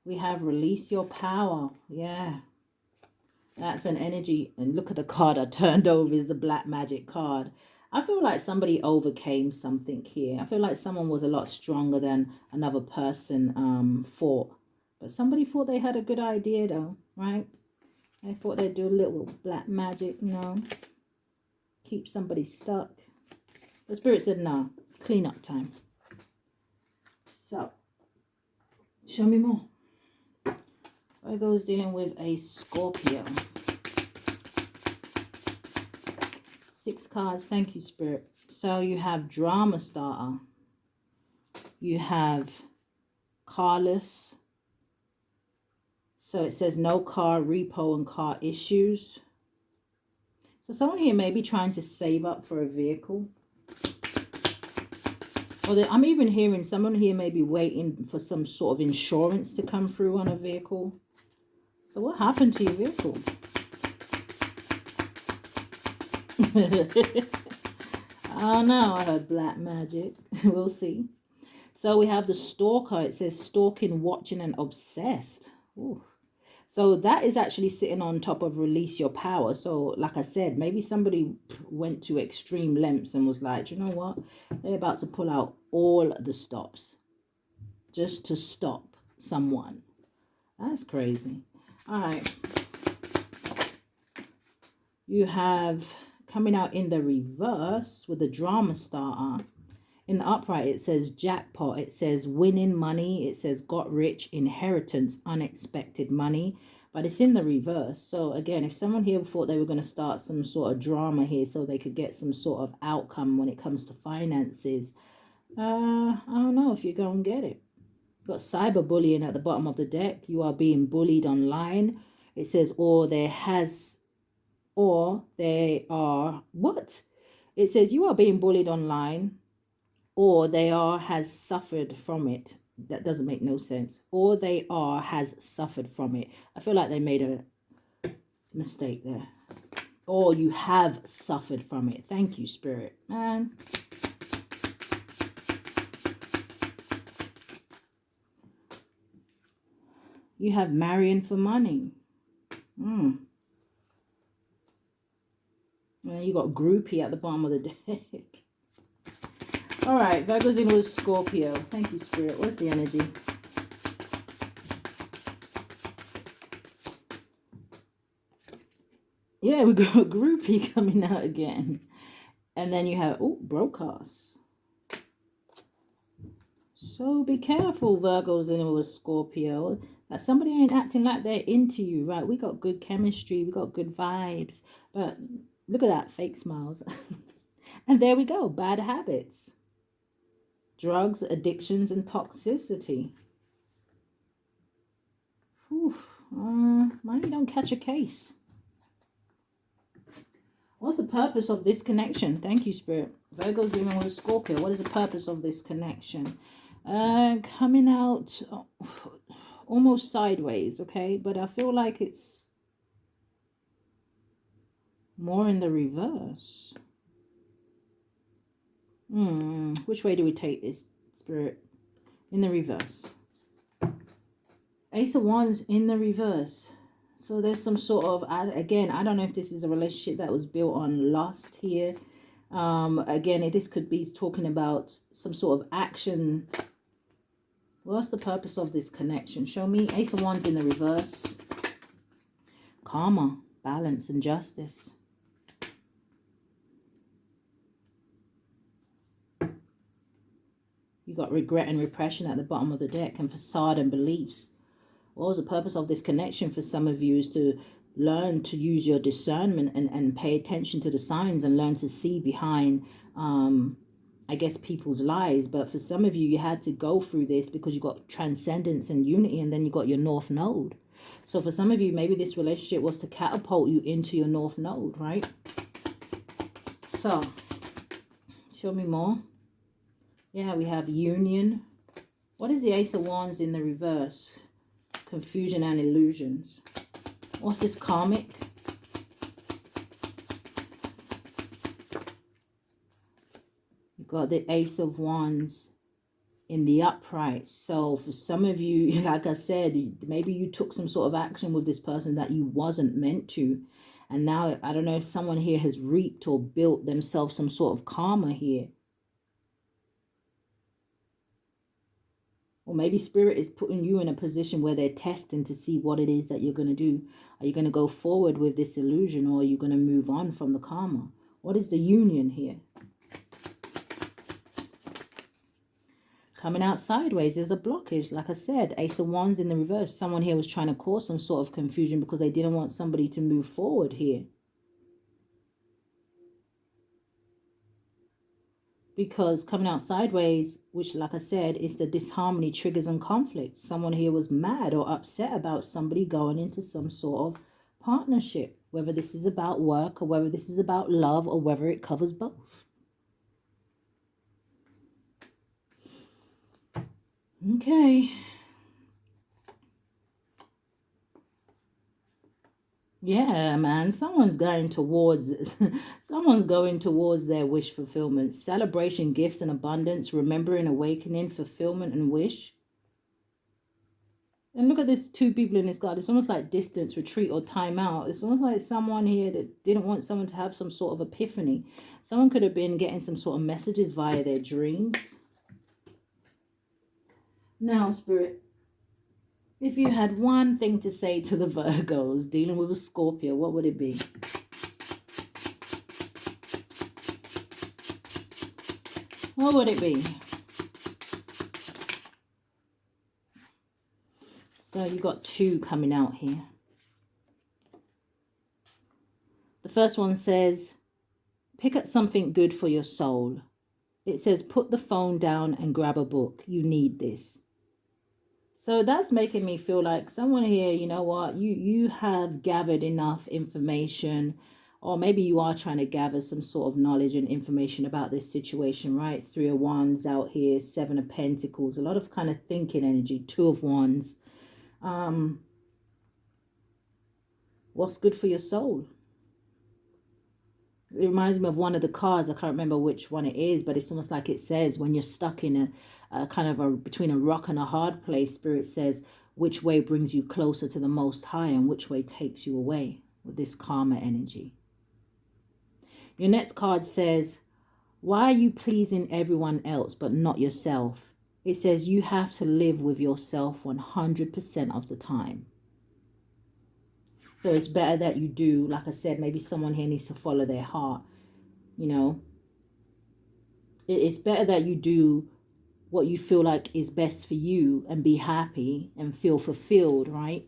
We have release your power. Yeah. That's an energy. And look at the card I turned over is the Black Magic card. I feel like somebody overcame something here. I feel like someone was a lot stronger than another person thought. But somebody thought they had a good idea though, right? They thought they'd do a little black magic, you know. Keep somebody stuck. The Spirit said no. It's cleanup time. So, show me more. Virgo's dealing with a Scorpio. 6 cards. Thank you, Spirit. So you have drama starter. You have carless. So it says no car repo and car issues. So someone here may be trying to save up for a vehicle. Or I'm even hearing someone here may be waiting for some sort of insurance to come through on a vehicle. So what happened to your vehicle? Oh no, I heard black magic. We'll see. So we have the stalker. It says stalking, watching, and obsessed. Ooh. So that is actually sitting on top of release your power. So like I said, maybe somebody went to extreme lengths and was like, you know what? They're about to pull out all the stops just to stop someone. That's crazy. All right. You have coming out in the reverse with the drama starter. In the upright, it says jackpot. It says winning money. It says got rich, inheritance, unexpected money. But it's in the reverse. So again, if someone here thought they were going to start some sort of drama here so they could get some sort of outcome when it comes to finances, I don't know if you're going to get it. Got cyberbullying at the bottom of the deck. You are being bullied online. It says, or they are, what? It says you are being bullied online, or they are has suffered from it. That doesn't make no sense. Or they are has suffered from it. I feel like they made a mistake there. Or you have suffered from it. Thank you, Spirit. Man. You have marrying for money. And you got groupie at the bottom of the deck. All right, Virgo's in with Scorpio. Thank you, Spirit. What's the energy? Yeah, we got a groupie coming out again. And then you have, oh, broadcast. So be careful, Virgo's in with Scorpio. That somebody ain't acting like they're into you, right? We got good chemistry. We got good vibes. But look at that, fake smiles. And there we go, bad habits. Drugs, addictions, and toxicity. Why you don't catch a case? What's the purpose of this connection? Thank you, Spirit. Virgo's dealing with Scorpio. What is the purpose of this connection? Coming out almost sideways, okay? But I feel like it's more in the reverse. Which way do we take this, Spirit? In the reverse. Ace of Wands in the reverse. So there's some sort of, again, I don't know if this is a relationship that was built on lust here. Again, this could be talking about some sort of action. What's the purpose of this connection? Show me. Ace of Wands in the reverse. Karma, balance, and justice. You got regret and repression at the bottom of the deck, and facade and beliefs. What was the purpose of this connection for some of you is to learn to use your discernment and pay attention to the signs and learn to see behind, I guess, people's lies. But for some of you, you had to go through this because you got transcendence and unity, and then you got your North Node. So for some of you, maybe this relationship was to catapult you into your North Node, right? So, show me more. Yeah, we have union. What is the Ace of Wands in the reverse? Confusion and illusions. What's this karmic? You've got the Ace of Wands in the upright. So for some of you, like I said, maybe you took some sort of action with this person that you wasn't meant to. And now, I don't know if someone here has reaped or built themselves some sort of karma here. Or maybe Spirit is putting you in a position where they're testing to see what it is that you're going to do. Are you going to go forward with this illusion, or are you going to move on from the karma? What is the union here? Coming out sideways, there's a blockage. Like I said, Ace of Wands in the reverse. Someone here was trying to cause some sort of confusion because they didn't want somebody to move forward here. Because coming out sideways, which, like I said, is the disharmony, triggers, and conflicts. Someone here was mad or upset about somebody going into some sort of partnership, whether this is about work or whether this is about love or whether it covers both. Okay. Yeah, man, someone's going towards their wish fulfillment. Celebration, gifts, and abundance, remembering, awakening, fulfillment, and wish. And look at this two people in this card. It's almost like distance, retreat, or time out. It's almost like someone here that didn't want someone to have some sort of epiphany. Someone could have been getting some sort of messages via their dreams. Now, Spirit, if you had one thing to say to the Virgos dealing with a Scorpio, what would it be? What would it be? So you got two coming out here. The first one says, pick up something good for your soul. It says, put the phone down and grab a book. You need this. So that's making me feel like someone here, you know what, you have gathered enough information, or maybe you are trying to gather some sort of knowledge and information about this situation, right? 3 of Wands out here, 7 of Pentacles, a lot of kind of thinking energy, 2 of Wands. What's good for your soul? It reminds me of one of the cards. I can't remember which one it is, but it's almost like it says when you're stuck in a kind of between a rock and a hard place, Spirit says, which way brings you closer to the Most High and which way takes you away, with this karma energy. Your next card says, why are you pleasing everyone else but not yourself? It says you have to live with yourself 100% of the time. So it's better that you do, like I said, maybe someone here needs to follow their heart, you know. It's better that you do what you feel like is best for you and be happy and feel fulfilled, right?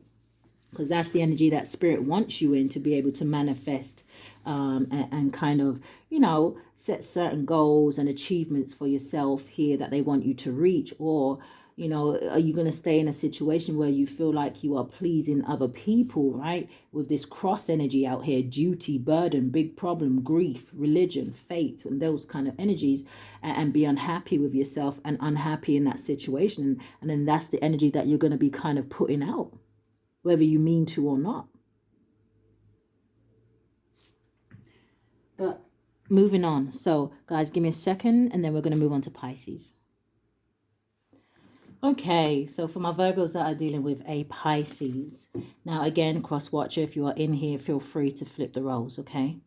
Because that's the energy that Spirit wants you in, to be able to manifest and kind of, you know, set certain goals and achievements for yourself here that they want you to reach. Or, you know, are you going to stay in a situation where you feel like you are pleasing other people, right? With this cross energy out here, duty, burden, big problem, grief, religion, fate, and those kind of energies, and be unhappy with yourself and unhappy in that situation. And then that's the energy that you're going to be kind of putting out, whether you mean to or not. But moving on. So, guys, give me a second, and then we're going to move on to Pisces. Okay, so for my Virgos that are dealing with a Pisces. Now, again, cross-watcher, if you are in here, feel free to flip the roles, okay?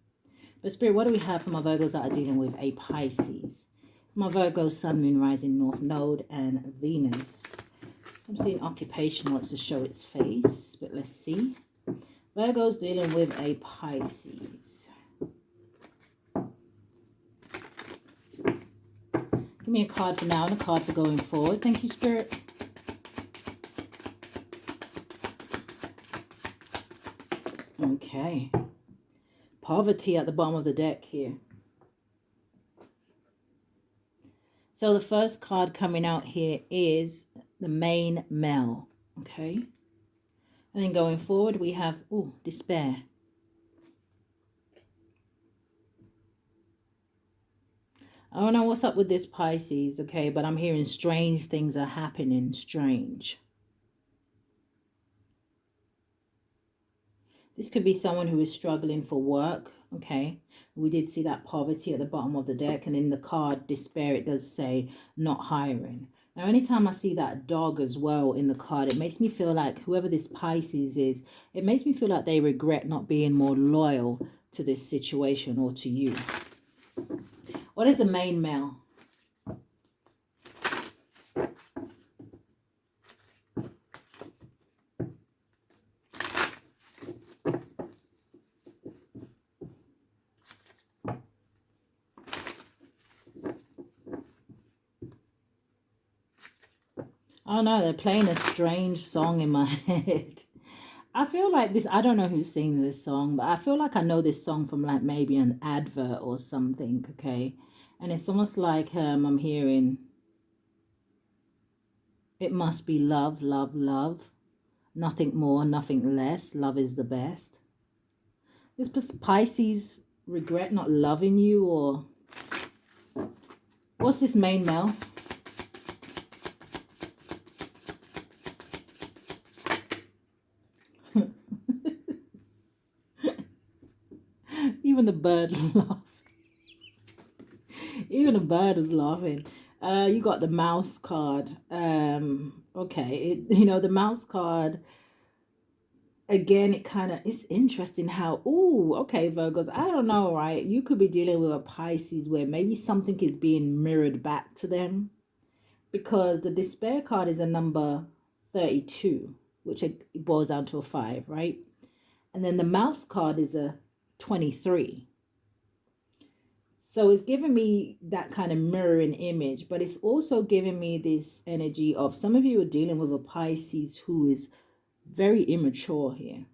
But Spirit, what do we have for my Virgos that are dealing with a Pisces? My Virgo, Sun, Moon, Rising, North Node, and Venus. I'm seeing occupation wants to show its face, but let's see. Virgo's dealing with a Pisces. Give me a card for now and a card for going forward. Thank you, Spirit. Okay. Poverty at the bottom of the deck here. So the first card coming out here is the main male. Okay. And then going forward, we have, despair. I don't know what's up with this Pisces, okay, but I'm hearing strange things are happening, strange. This could be someone who is struggling for work, okay. We did see that poverty at the bottom of the deck, and in the card, despair, it does say not hiring. Now, anytime I see that dog as well in the card, it makes me feel like whoever this Pisces is, it makes me feel like they regret not being more loyal to this situation or to you. What is the main male? I don't know, they're playing a strange song in my head. I feel like this, I don't know who sings this song, but I feel like I know this song from like maybe an advert or something, okay? And it's almost like I'm hearing, it must be love, love, love. Nothing more, nothing less. Love is the best. This Pisces regret not loving you, or what's this main male? Even the bird laughed. Even the bird is laughing. You got the mouse card. Okay, the mouse card again, it kind of, it's interesting how, oh, okay, Virgos, I don't know, right? You could be dealing with a Pisces where maybe something is being mirrored back to them, because the despair card is a number 32, which it boils down to a 5, right? And then the mouse card is a 23. So it's giving me that kind of mirroring image, but it's also giving me this energy of some of you are dealing with a Pisces who is very immature here.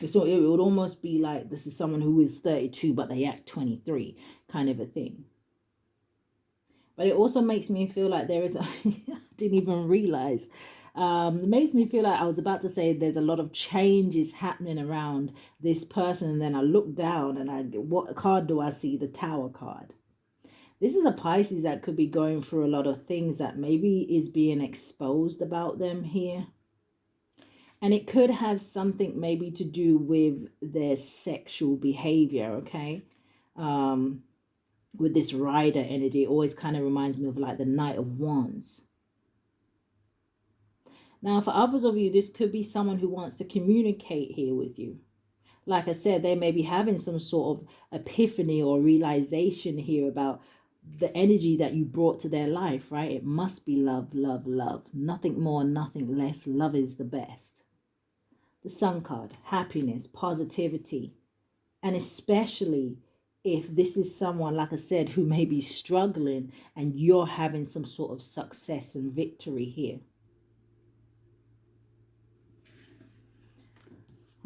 So it would almost be like this is someone who is 32, but they act 23, kind of a thing. But it also makes me feel like there is, I didn't even realize. It makes me feel like I was about to say there's a lot of changes happening around this person. And then I look down and what card do I see? The Tower card. This is a Pisces that could be going through a lot of things that maybe is being exposed about them here. And it could have something maybe to do with their sexual behavior, okay? With this rider energy, it always kind of reminds me of like the Knight of Wands. Now, for others of you, this could be someone who wants to communicate here with you. Like I said, they may be having some sort of epiphany or realization here about the energy that you brought to their life, right? It must be love, love, love. Nothing more, nothing less. Love is the best. The Sun card, happiness, positivity, and especially if this is someone, like I said, who may be struggling and you're having some sort of success and victory here.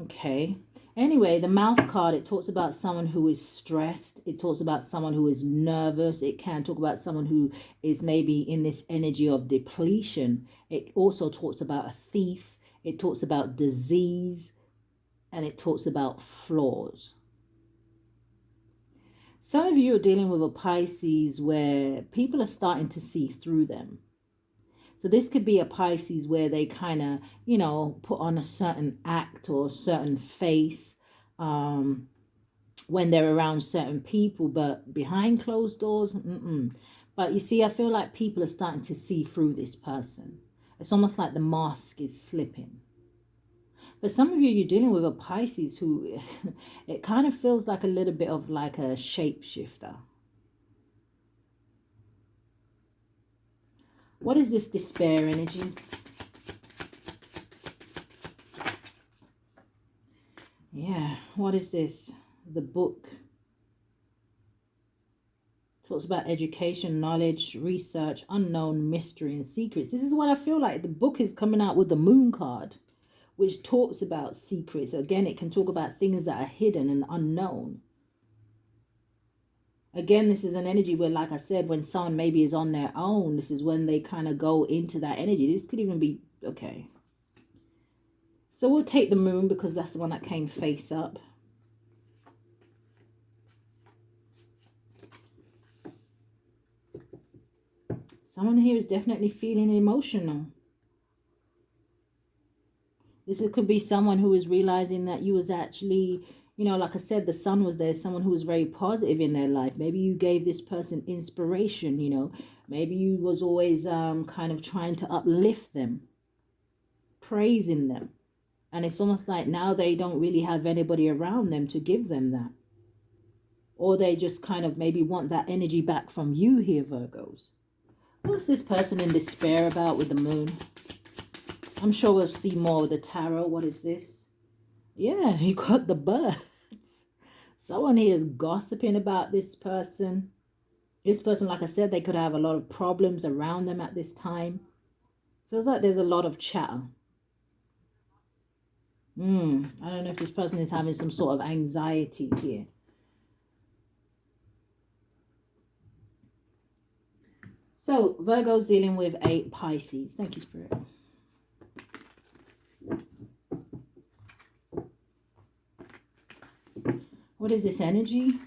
Okay. Anyway, the mouse card, it talks about someone who is stressed. It talks about someone who is nervous. It can talk about someone who is maybe in this energy of depletion. It also talks about a thief. It talks about disease. And it talks about flaws. Some of you are dealing with a Pisces where people are starting to see through them. So this could be a Pisces where they kind of, put on a certain act or a certain face when they're around certain people, but behind closed doors, But you see, I feel like people are starting to see through this person. It's almost like the mask is slipping. For some of you, you're dealing with a Pisces who, it kind of feels like a little bit of like a shapeshifter. What is this despair energy? Yeah, what is this? The book. Talks about education, knowledge, research, unknown, mystery, and secrets. This is what I feel like. The book is coming out with the Moon card, which talks about secrets. Again, it can talk about things that are hidden and unknown. Again, this is an energy where, like I said, when someone maybe is on their own, this is when they kind of go into that energy. This could even be, okay. So we'll take the Moon because that's the one that came face up. Someone here is definitely feeling emotional. This could be someone who is realizing that you was actually, like I said, the sun was there, someone who was very positive in their life. Maybe you gave this person inspiration, Maybe you was always kind of trying to uplift them, praising them. And it's almost like now they don't really have anybody around them to give them that. Or they just kind of maybe want that energy back from you here, Virgos. What's this person in despair about with the Moon? I'm sure we'll see more with the tarot. What is this? Yeah, you got the birds. Someone here is gossiping about this person. This person, like I said, they could have a lot of problems around them at this time. Feels like there's a lot of chatter. I don't know if this person is having some sort of anxiety here. So, Virgo's dealing with a Pisces. Thank you, Spirit. What is this energy?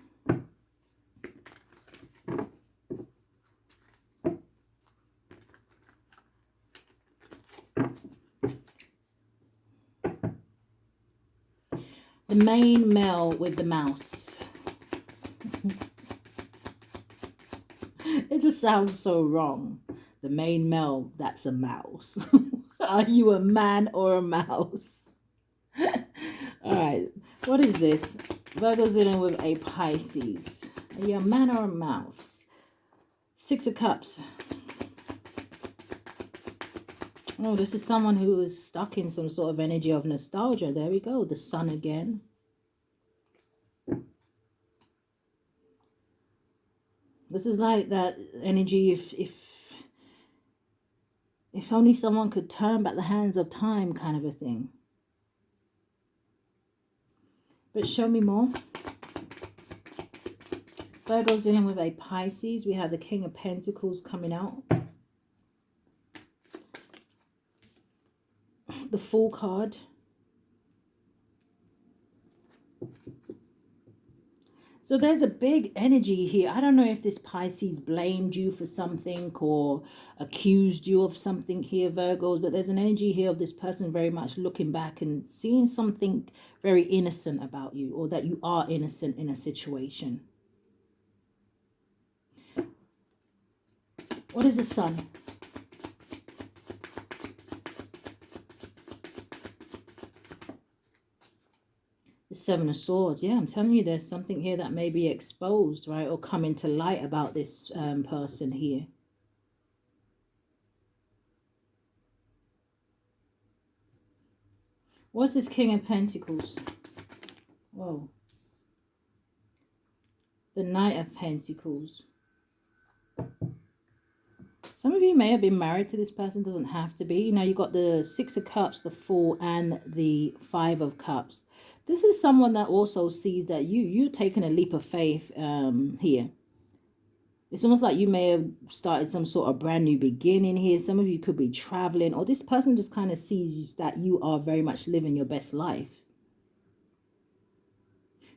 The main male with the mouse. It just sounds so wrong. The main male, that's a mouse. Are you a man or a mouse? All right. What is this? Virgo's in with a Pisces. Are you a man or a mouse? Six of Cups. Oh, this is someone who is stuck in some sort of energy of nostalgia. There we go. The sun again. This is like that energy if only someone could turn back the hands of time, kind of a thing. But show me more. Virgo's dealing with a Pisces. We have the King of Pentacles coming out. The Fool card. So there's a big energy here. I don't know if this Pisces blamed you for something or accused you of something here, Virgos, but there's an energy here of this person very much looking back and seeing something very innocent about you, or that you are innocent in a situation. What is the Sun? The Seven of Swords. Yeah, I'm telling you, there's something here that may be exposed, right, or coming to light about this person here. What's this King of Pentacles? Whoa. The Knight of Pentacles. Some of you may have been married to this person. Doesn't have to be. You know, you got the Six of Cups, the Fool, and the Five of Cups. This is someone that also sees that you're taking a leap of faith here. It's almost like you may have started some sort of brand new beginning here. Some of you could be traveling, or this person just kind of sees that you are very much living your best life.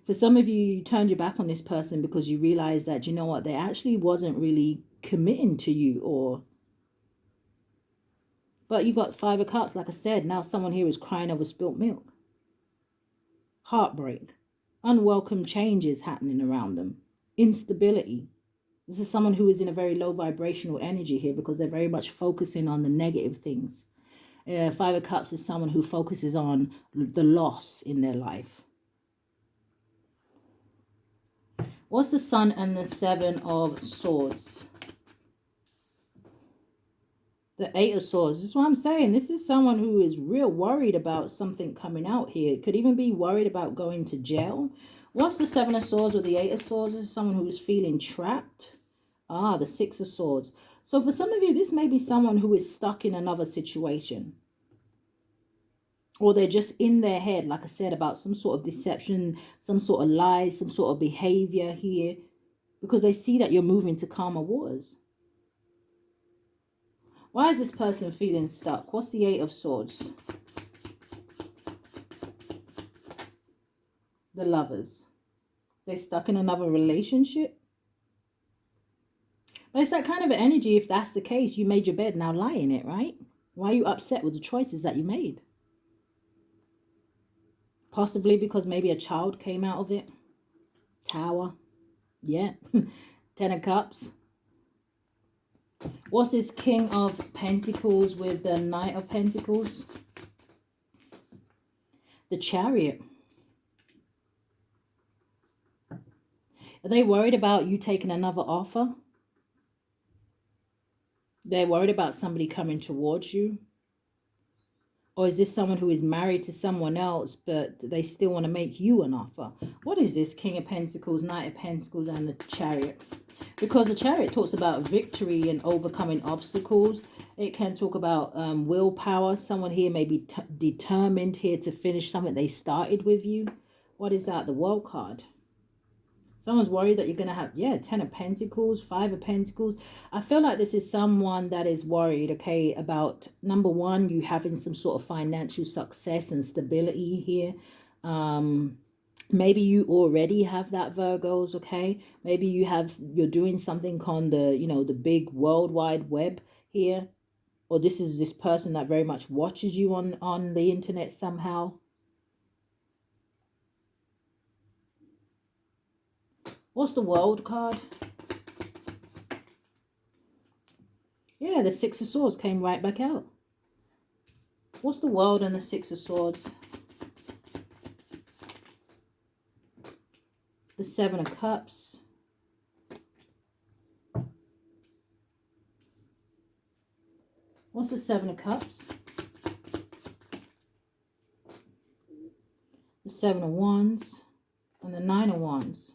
For some of you, you turned your back on this person because you realized that, you know what, they actually wasn't really committing to you, but you got Five of Cups. Like I said, now someone here is crying over spilt milk. Heartbreak. Unwelcome changes happening around them. Instability. This is someone who is in a very low vibrational energy here because they're very much focusing on the negative things. Five of Cups is someone who focuses on the loss in their life. What's the Sun and the Seven of Swords? The Eight of Swords. This is what I'm saying. This is someone who is real worried about something coming out here. Could even be worried about going to jail. What's the Seven of Swords or the Eight of Swords? This is someone who is feeling trapped. Ah, the Six of Swords. So for some of you, this may be someone who is stuck in another situation. Or they're just in their head, like I said, about some sort of deception, some sort of lies, some sort of behavior here. Because they see that you're moving to calmer waters. Why is this person feeling stuck? What's the Eight of Swords? The Lovers. They're stuck in another relationship. But it's that kind of energy. If that's the case, you made your bed, now lie in it, right? Why are you upset with the choices that you made? Possibly because maybe a child came out of it. Tower. Yeah. Ten of Cups. What's this King of Pentacles with the Knight of Pentacles? The Chariot. Are they worried about you taking another offer? They're worried about somebody coming towards you? Or is this someone who is married to someone else, but they still want to make you an offer? What is this King of Pentacles, Knight of Pentacles, and the Chariot? Because the Chariot talks about victory and overcoming obstacles. It can talk about willpower. Someone here may be determined here to finish something they started with you. What is that? The World card. Someone's worried that you're going to have, yeah, Ten of Pentacles, Five of Pentacles. I feel like this is someone that is worried, okay, about, number one, you having some sort of financial success and stability here. Maybe you already have that, Virgos, okay? Maybe you're doing something on the, you know, the big World Wide Web here. Or this is this person that very much watches you on the internet somehow. What's the World card? Yeah, the Six of Swords came right back out. What's the World and the Six of Swords? The Seven of Cups. What's the Seven of Cups? The Seven of Wands and the Nine of Wands.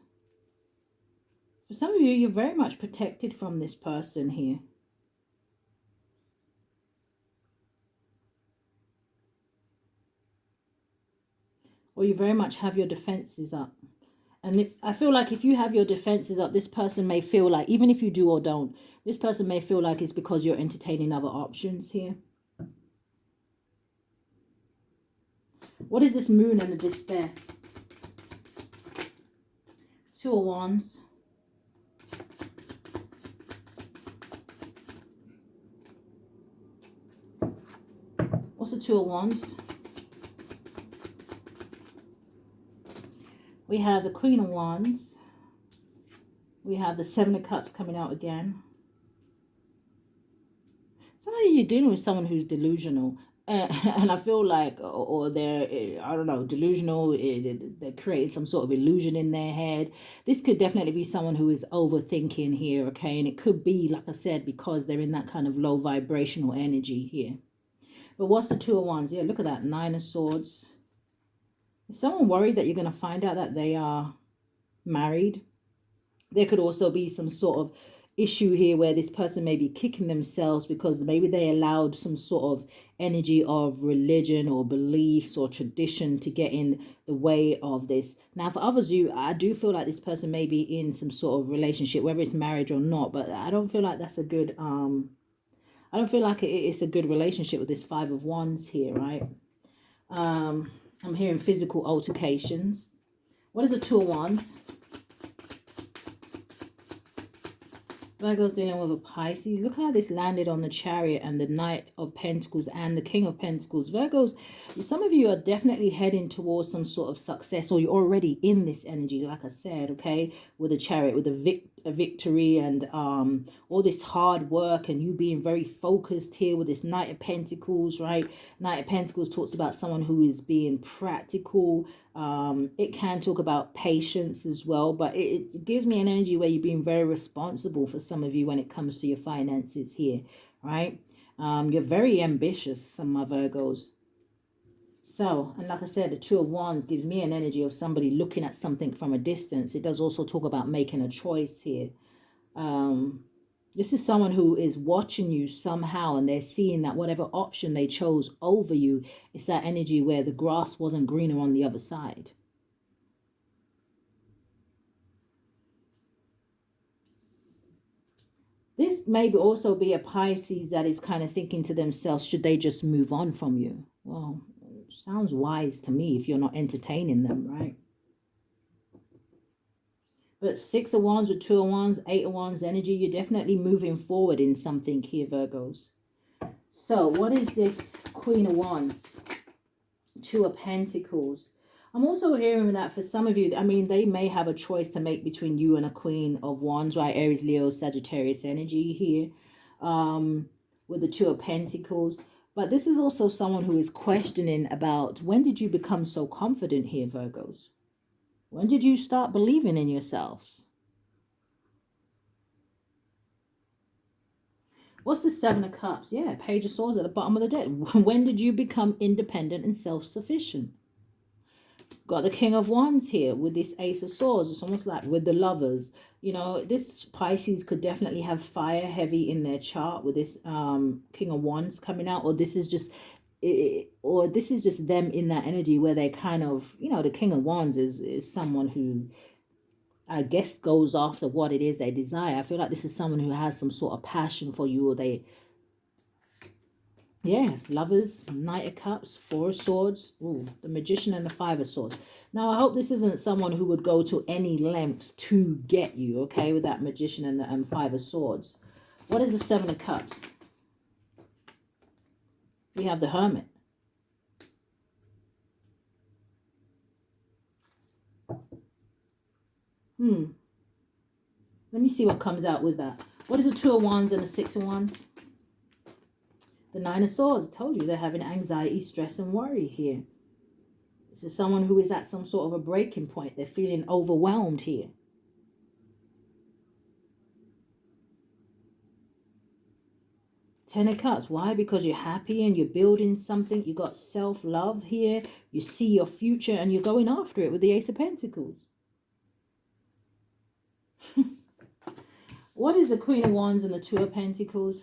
For some of you, you're very much protected from this person here. Or you very much have your defenses up. And I feel like if you have your defenses up, this person may feel like, even if you do or don't, this person may feel like it's because you're entertaining other options here. What is this Moon and the Despair? Two of Wands. What's the Two of Wands? We have the Queen of Wands. We have the Seven of Cups coming out again. Some of you are dealing with someone who's delusional. And I feel like, or they're, I don't know, delusional. They're creating some sort of illusion in their head. This could definitely be someone who is overthinking here, okay? And it could be, like I said, because they're in that kind of low vibrational energy here. But what's the Two of Wands? Yeah, look at that. Nine of Swords. Is someone worried that you're going to find out that they are married? There could also be some sort of issue here where this person may be kicking themselves because maybe they allowed some sort of energy of religion or beliefs or tradition to get in the way of this. Now, for others, I do feel like this person may be in some sort of relationship, whether it's marriage or not, but I don't feel like that's a good, I don't feel like it's a good relationship with this Five of Wands here, right? I'm hearing physical altercations. What is the Two of Wands? Virgo's dealing with a Pisces. Look how this landed on the Chariot and the Knight of Pentacles and the King of Pentacles. Virgos, some of you are definitely heading towards some sort of success, or you're already in this energy, like I said, okay, with the Chariot, with a victory and all this hard work and you being very focused here with this Knight of Pentacles, right? Knight of Pentacles talks about someone who is being practical. It can talk about patience as well, but it gives me an energy where you're being very responsible for some of you when it comes to your finances here, right? You're very ambitious, some of my Virgos. So, and like I said, the Two of Wands gives me an energy of somebody looking at something from a distance. It does also talk about making a choice here. This is someone who is watching you somehow and they're seeing that whatever option they chose over you, it's that energy where the grass wasn't greener on the other side. This may also be a Pisces that is kind of thinking to themselves, should they just move on from you? Well, sounds wise to me if you're not entertaining them, right? But Six of Wands with Two of Wands, Eight of Wands energy, you're definitely moving forward in something here, Virgos. So what is this Queen of Wands? Two of Pentacles. I'm also hearing that for some of you, I mean, they may have a choice to make between you and a Queen of Wands, right? Aries, Leo, Sagittarius energy here with the Two of Pentacles. But this is also someone who is questioning about, when did you become so confident here, Virgos? When did you start believing in yourselves? What's the Seven of Cups? Yeah, Page of Swords at the bottom of the deck. When did you become independent and self-sufficient? Got the King of Wands here with this Ace of Swords. It's almost like with the Lovers. You know, this Pisces could definitely have fire heavy in their chart with this King of Wands coming out. Or this is just them in that energy where they kind of, you know, the King of Wands is someone who, I guess, goes after what it is they desire. I feel like this is someone who has some sort of passion for you, or they, yeah, Lovers, Knight of Cups, Four of Swords, ooh, the Magician and the Five of Swords. Now, I hope this isn't someone who would go to any lengths to get you, okay, with that Magician and the Five of Swords. What is the Seven of Cups? We have the Hermit. Let me see what comes out with that. What is the Two of Wands and the Six of Wands? The Nine of Swords, I told you they're having anxiety, stress, and worry here. This is someone who is at some sort of a breaking point. They're feeling overwhelmed here. Ten of Cups. Why? Because you're happy and you're building something. You got self-love here. You see your future and you're going after it with the Ace of Pentacles. What is the Queen of Wands and the Two of Pentacles?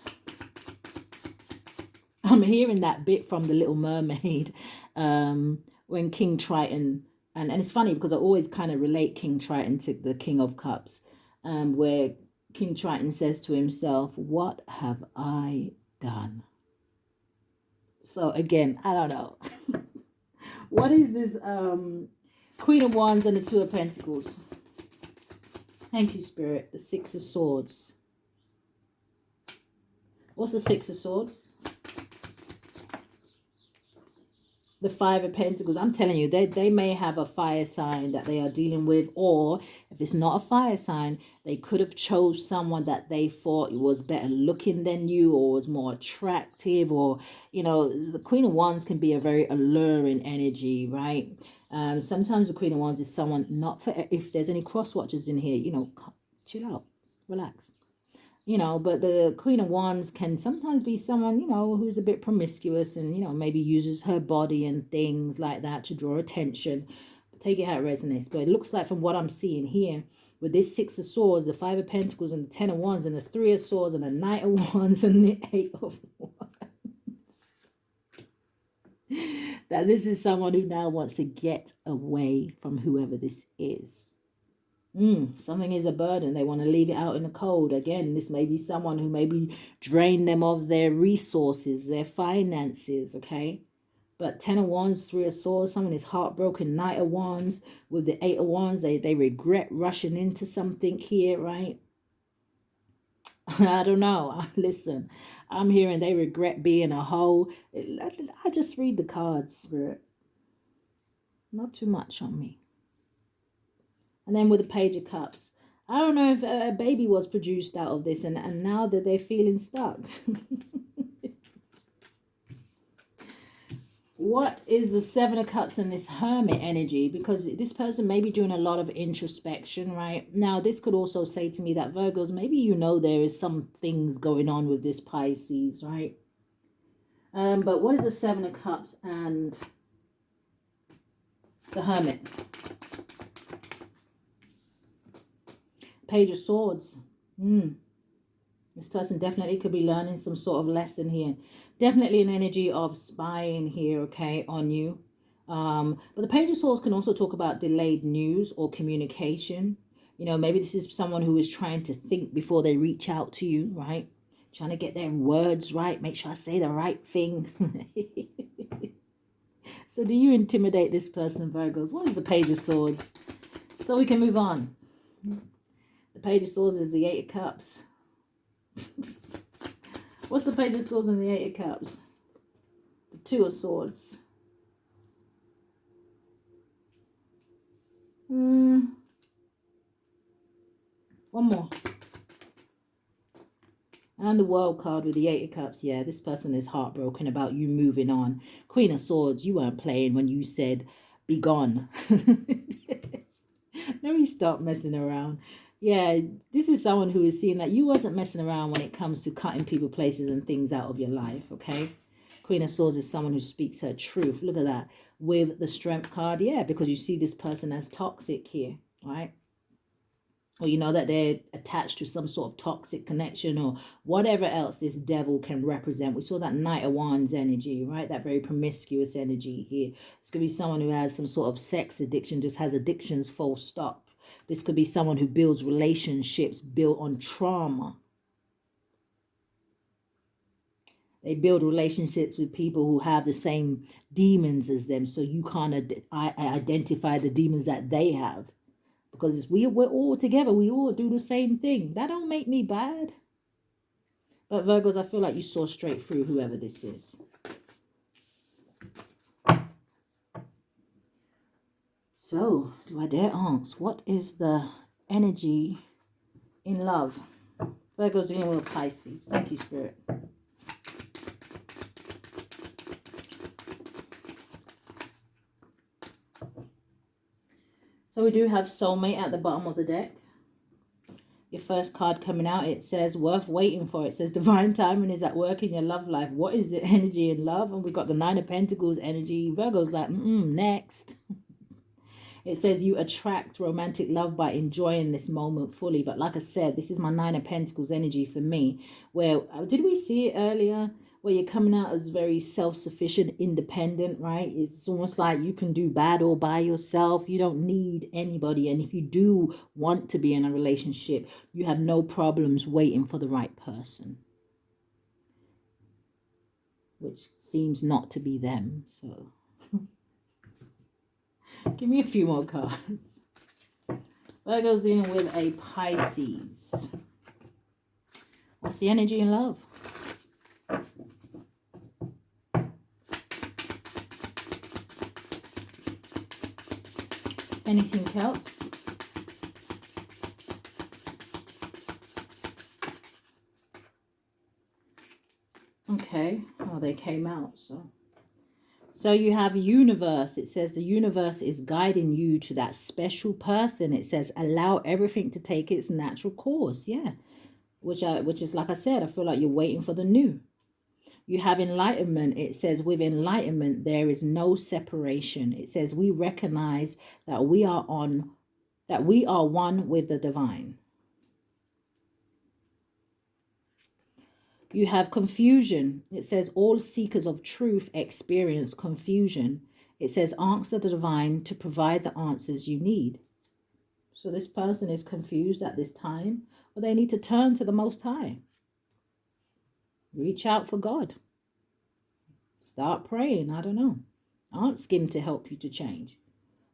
I'm hearing that bit from The Little Mermaid when King Triton, and it's funny because I always kind of relate King Triton to the King of Cups, where King Triton says to himself, what have I done? So again, I don't know. What is this Queen of Wands and the Two of Pentacles? Thank you, Spirit. The Six of Swords. What's the Six of Swords? The Five of Pentacles. I'm telling you, they may have a fire sign that they are dealing with, or if it's not a fire sign, they could have chose someone that they thought was better looking than you, or was more attractive, or, you know, the Queen of Wands can be a very alluring energy, right? Sometimes the Queen of Wands is someone, not for, if there's any cross watchers in here, you know, chill out, relax. You know, but the Queen of Wands can sometimes be someone, you know, who's a bit promiscuous and, you know, maybe uses her body and things like that to draw attention. Take it how it resonates. But it looks like from what I'm seeing here, with this Six of Swords, the Five of Pentacles, and the Ten of Wands, and the Three of Swords, and the Knight of Wands, and the Eight of Wands, that this is someone who now wants to get away from whoever this is. Something is a burden. They want to leave it out in the cold. Again, this may be someone who maybe drain them of their resources, their finances, okay? But Ten of Wands, Three of Swords, someone is heartbroken. Knight of Wands with the Eight of Wands. They regret rushing into something here, right? I don't know. Listen, I'm hearing they regret being a hoe. I just read the cards, Spirit. Not too much on me. And then with the Page of Cups, I don't know if a baby was produced out of this, and now that they're feeling stuck. What is the Seven of Cups and this Hermit energy? Because this person may be doing a lot of introspection, right? Now, this could also say to me that Virgos, maybe you know there is some things going on with this Pisces, right? But what is the Seven of Cups and the Hermit? Page of Swords. This person definitely could be learning some sort of lesson here. Definitely an energy of spying here, okay, on you. But the Page of Swords can also talk about delayed news or communication. You know, maybe this is someone who is trying to think before they reach out to you, right? Trying to get their words right. Make sure I say the right thing. So do you intimidate this person, Virgos? What is the Page of Swords? So we can move on. The Page of Swords is the Eight of Cups. What's the Page of Swords and the Eight of Cups? The Two of Swords. One more. And the World card with the Eight of Cups. Yeah, this person is heartbroken about you moving on. Queen of Swords, you weren't playing when you said, be gone. Let me stop messing around. Yeah, this is someone who is seeing that you wasn't messing around when it comes to cutting people, places, and things out of your life, okay? Queen of Swords is someone who speaks her truth. Look at that. With the Strength card, yeah, because you see this person as toxic here, right? Or you know that they're attached to some sort of toxic connection or whatever else this devil can represent. We saw that Knight of Wands energy, right? That very promiscuous energy here. It's going to be someone who has some sort of sex addiction, just has addictions full stop. This could be someone who builds relationships built on trauma. They build relationships with people who have the same demons as them. So you can't identify the demons that they have. Because we're all together. We all do the same thing. That don't make me bad. But Virgos, I feel like you saw straight through whoever this is. So, do I dare ask, what is the energy in love? Virgo's dealing with Pisces. Thank you, Spirit. So we do have soulmate at the bottom of the deck. Your first card coming out, it says worth waiting for. It says divine timing is at work in your love life. What is the energy in love? And we got the Nine of Pentacles energy. Virgo's like, next. It says you attract romantic love by enjoying this moment fully. But like I said, this is my Nine of Pentacles energy for me. Where, did we see it earlier? Where you're coming out as very self-sufficient, independent, right? It's almost like you can do bad all by yourself. You don't need anybody. And if you do want to be in a relationship, you have no problems waiting for the right person. Which seems not to be them, so... Give me a few more cards. Virgo's dealing with a Pisces. What's the energy in love? Anything else? Okay. Oh, they came out, so... So you have universe. It says the universe is guiding you to that special person. It says allow everything to take its natural course. Yeah. Which is, like I said, I feel like you're waiting for the new. You have enlightenment. It says with enlightenment, there is no separation. It says we recognize that we are one with the divine. You have confusion. It says all seekers of truth experience confusion. It says ask the divine to provide the answers you need. So this person is confused at this time, or they need to turn to the Most High. Reach out for God. Start praying. I don't know. Ask Him to help you to change.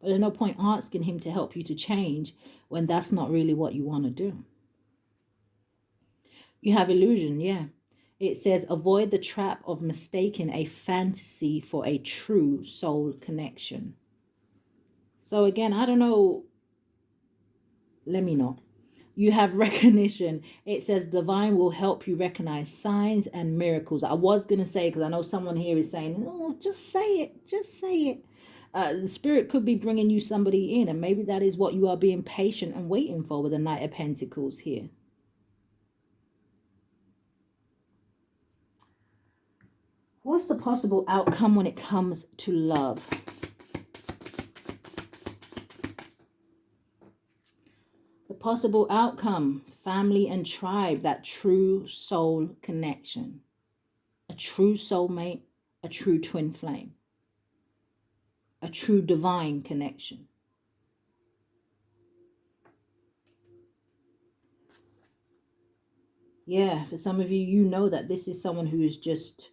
But there's no point asking Him to help you to change when that's not really what you want to do. You have illusion, yeah. It says, avoid the trap of mistaking a fantasy for a true soul connection. So again, I don't know. Let me know. You have recognition. It says divine will help you recognize signs and miracles. I was going to say, because I know someone here is saying, oh, just say it. Just say it. The spirit could be bringing you somebody in, and maybe that is what you are being patient and waiting for with the Knight of Pentacles here. What's the possible outcome when it comes to love? The possible outcome, family and tribe, that true soul connection. A true soulmate, a true twin flame. A true divine connection. Yeah, for some of you, you know that this is someone who is just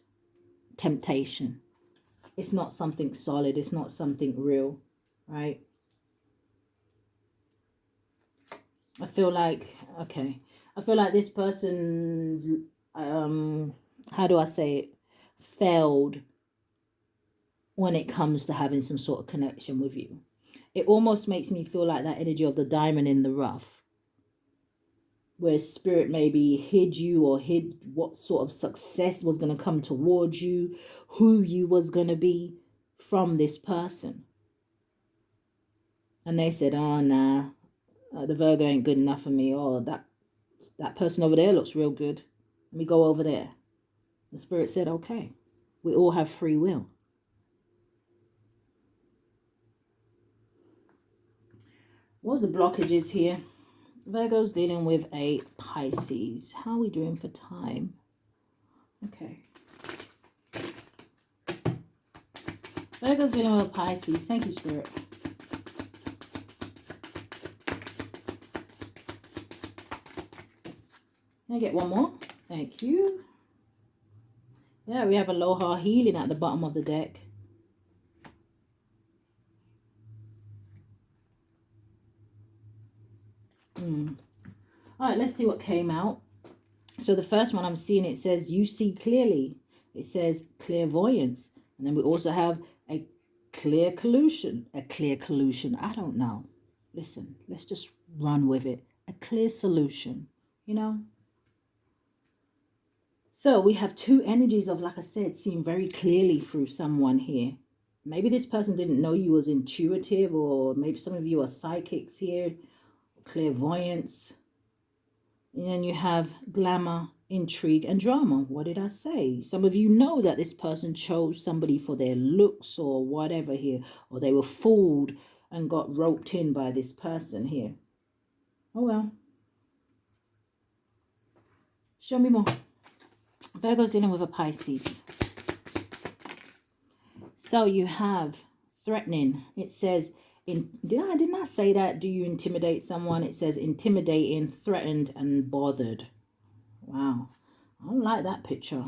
temptation. It's not something solid. It's not something real, right? I feel like, okay, I feel like this person's, how do I say it, failed when it comes to having some sort of connection with you. It almost makes me feel like that energy of the diamond in the rough, where spirit maybe hid you or hid what sort of success was going to come towards you, who you was going to be from this person. And they said, oh, nah, the Virgo ain't good enough for me. Oh, that person over there looks real good. Let me go over there. The spirit said, okay, we all have free will. What's the blockages here? Virgo's dealing with a Pisces. How are we doing for time? Okay. Virgo's dealing with a Pisces. Thank you, Spirit. Can I get one more? Thank you. Yeah, we have Aloha Healing at the bottom of the deck. All right, let's see what came out. So the first one I'm seeing, it says, you see clearly. It says clairvoyance. And then we also have a clear collusion. A clear collusion. I don't know. Listen, let's just run with it. A clear solution, you know? So we have two energies of, like I said, seeing very clearly through someone here. maybe this person didn't know you was intuitive, or maybe some of you are psychics here, clairvoyance. And then you have glamour, intrigue, and drama. What did I say? Some of you know that this person chose somebody for their looks or whatever here, or they were fooled and got roped in by this person here. Oh well. Show me more. Virgo's dealing with a Pisces. So you have threatening. It says, didn't I say that? Do you intimidate someone? It says intimidating, threatened, and bothered. Wow. I don't like that picture.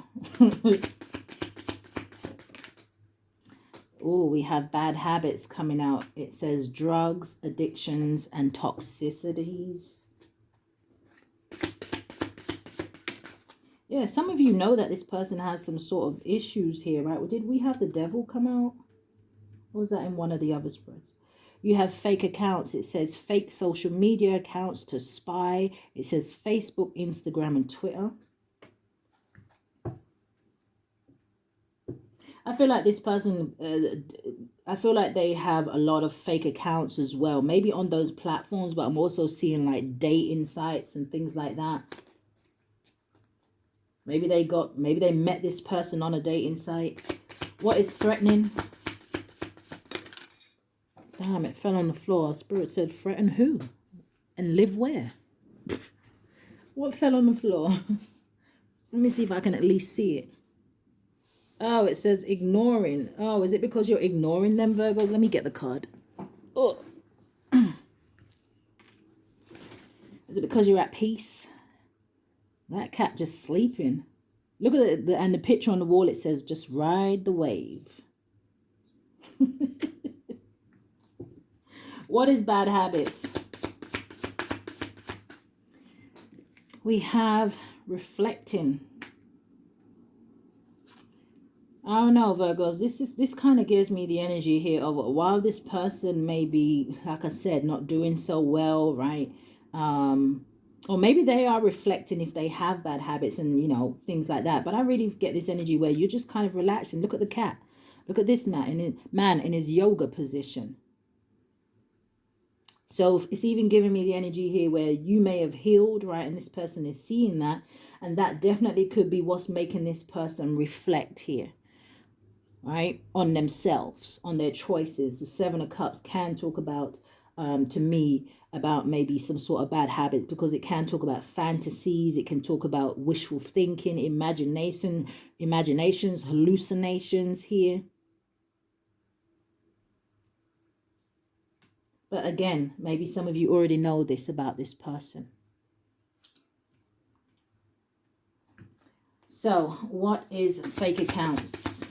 Oh, we have bad habits coming out. It says drugs, addictions, and toxicities. Yeah, some of you know that this person has some sort of issues here, right? Well, did we have the devil come out? Or was that in one of the other spreads? You have fake accounts. It says fake social media accounts to spy. It says Facebook, Instagram, and Twitter. I feel like this person, I feel like they have a lot of fake accounts as well. Maybe on those platforms, but I'm also seeing like dating sites and things like that. Maybe they met this person on a dating site. What is threatening? Damn, it fell on the floor. Spirit said, threaten who? And live where? What fell on the floor? Let me see if I can at least see it. Oh, it says ignoring. Oh, is it because you're ignoring them, Virgos? Let me get the card. Oh. Is it because you're at peace? That cat just sleeping. Look at it, and the picture on the wall, it says, just ride the wave. What is bad habits? We have reflecting. I don't know, Virgos. This kind of gives me the energy here of, while this person may be, like I said, not doing so well, right? Or maybe they are reflecting if they have bad habits and, you know, things like that. But I really get this energy where you're just kind of relaxing. Look at the cat. Look at this man in his yoga position. So it's even giving me the energy here where you may have healed, right? And this person is seeing that. And that definitely could be what's making this person reflect here, right? On themselves, on their choices. The Seven of Cups can talk about, to me, about maybe some sort of bad habits, because it can talk about fantasies. It can talk about wishful thinking, imaginations, hallucinations here. But again, maybe some of you already know this about this person. So, what is fake accounts?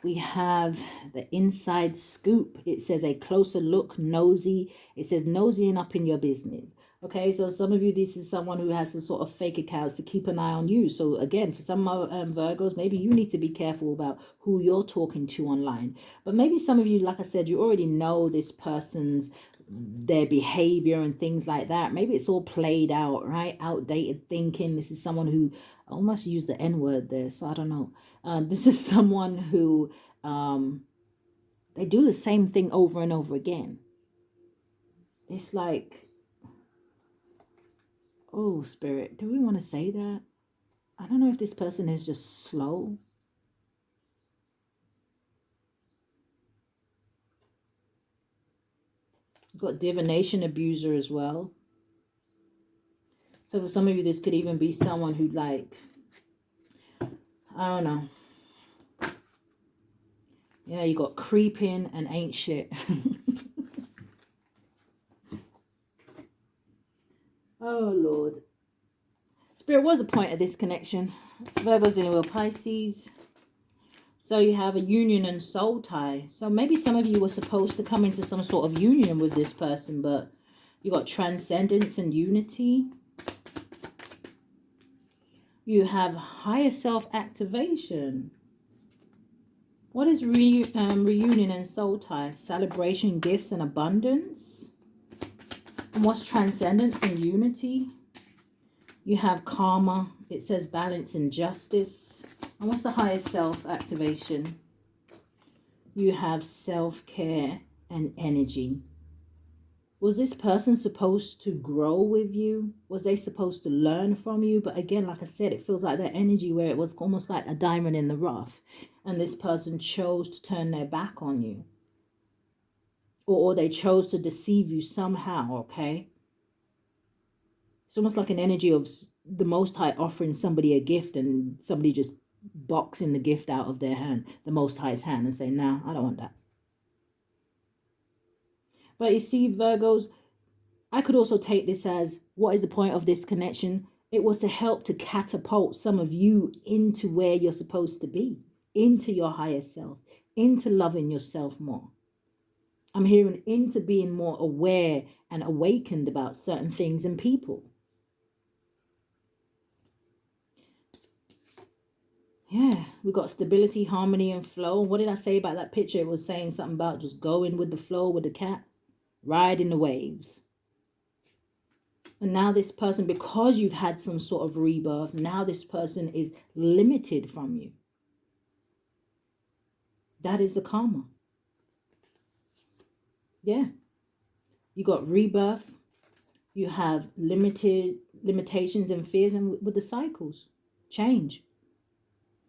We have the inside scoop. It says a closer look, nosy. It says nosying up in your business. Okay, so some of you, this is someone who has some sort of fake accounts to keep an eye on you. So again, for some Virgos, maybe you need to be careful about who you're talking to online. But maybe some of you, like I said, you already know this person's, their behavior and things like that. Maybe it's all played out, right? Outdated thinking. This is someone who, I almost used the N word there, so I don't know. This is someone who, they do the same thing over and over again. It's like, oh, Spirit, do we want to say that? I don't know if this person is just slow. You've got divination abuser as well. So for some of you, this could even be someone who, like, I don't know. Yeah, you got creeping and ain't shit. Oh, Lord. Spirit, was a point of this connection. Virgo's in with Pisces. So you have a union and soul tie. So maybe some of you were supposed to come into some sort of union with this person, but you got transcendence and unity. You have higher self activation. What is reunion and soul tie? Celebration, gifts, and abundance. And what's transcendence and unity? You have karma. It says balance and justice. And what's the higher self activation? You have self-care and energy. Was this person supposed to grow with you? Was they supposed to learn from you? But again, like I said, it feels like that energy where it was almost like a diamond in the rough. And this person chose to turn their back on you. Or they chose to deceive you somehow, okay? It's almost like an energy of the Most High offering somebody a gift and somebody just boxing the gift out of their hand, the Most High's hand, and saying, nah, I don't want that. But you see, Virgos, I could also take this as, what is the point of this connection? It was to help to catapult some of you into where you're supposed to be, into your higher self, into loving yourself more. I'm hearing into being more aware and awakened about certain things and people. Yeah, we got stability, harmony, and flow. What did I say about that picture? It was saying something about just going with the flow with the cat, riding the waves. And now this person, because you've had some sort of rebirth, now this person is limited from you. That is the karma. Yeah. You got rebirth. You have limitations and fears, and with the cycles, change,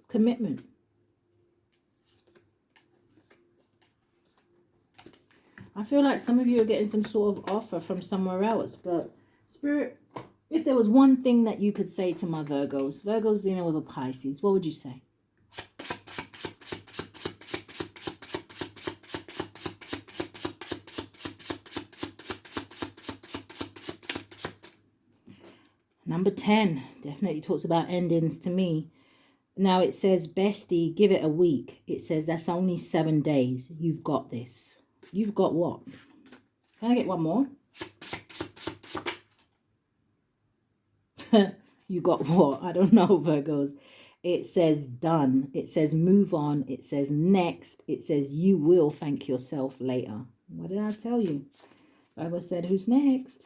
commitment. I feel like some of you are getting some sort of offer from somewhere else, but Spirit, if there was one thing that you could say to my Virgos dealing with a Pisces, what would you say? Number 10 definitely talks about endings to me. Now it says, bestie, give it a week. It says that's only 7 days. You've got this. You've got what? Can I get one more? You got what? I don't know, Virgos. It says done. It says move on. It says next. It says you will thank yourself later. What did I tell you? Virgo said, who's next?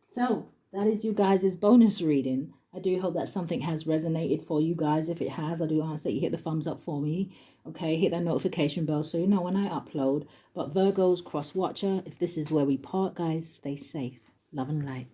So that is you guys' bonus reading. I do hope that something has resonated for you guys. If it has, I do ask that you hit the thumbs up for me. Okay, hit that notification bell so you know when I upload. But Virgos, cross watcher, if this is where we part, guys, stay safe. Love and light.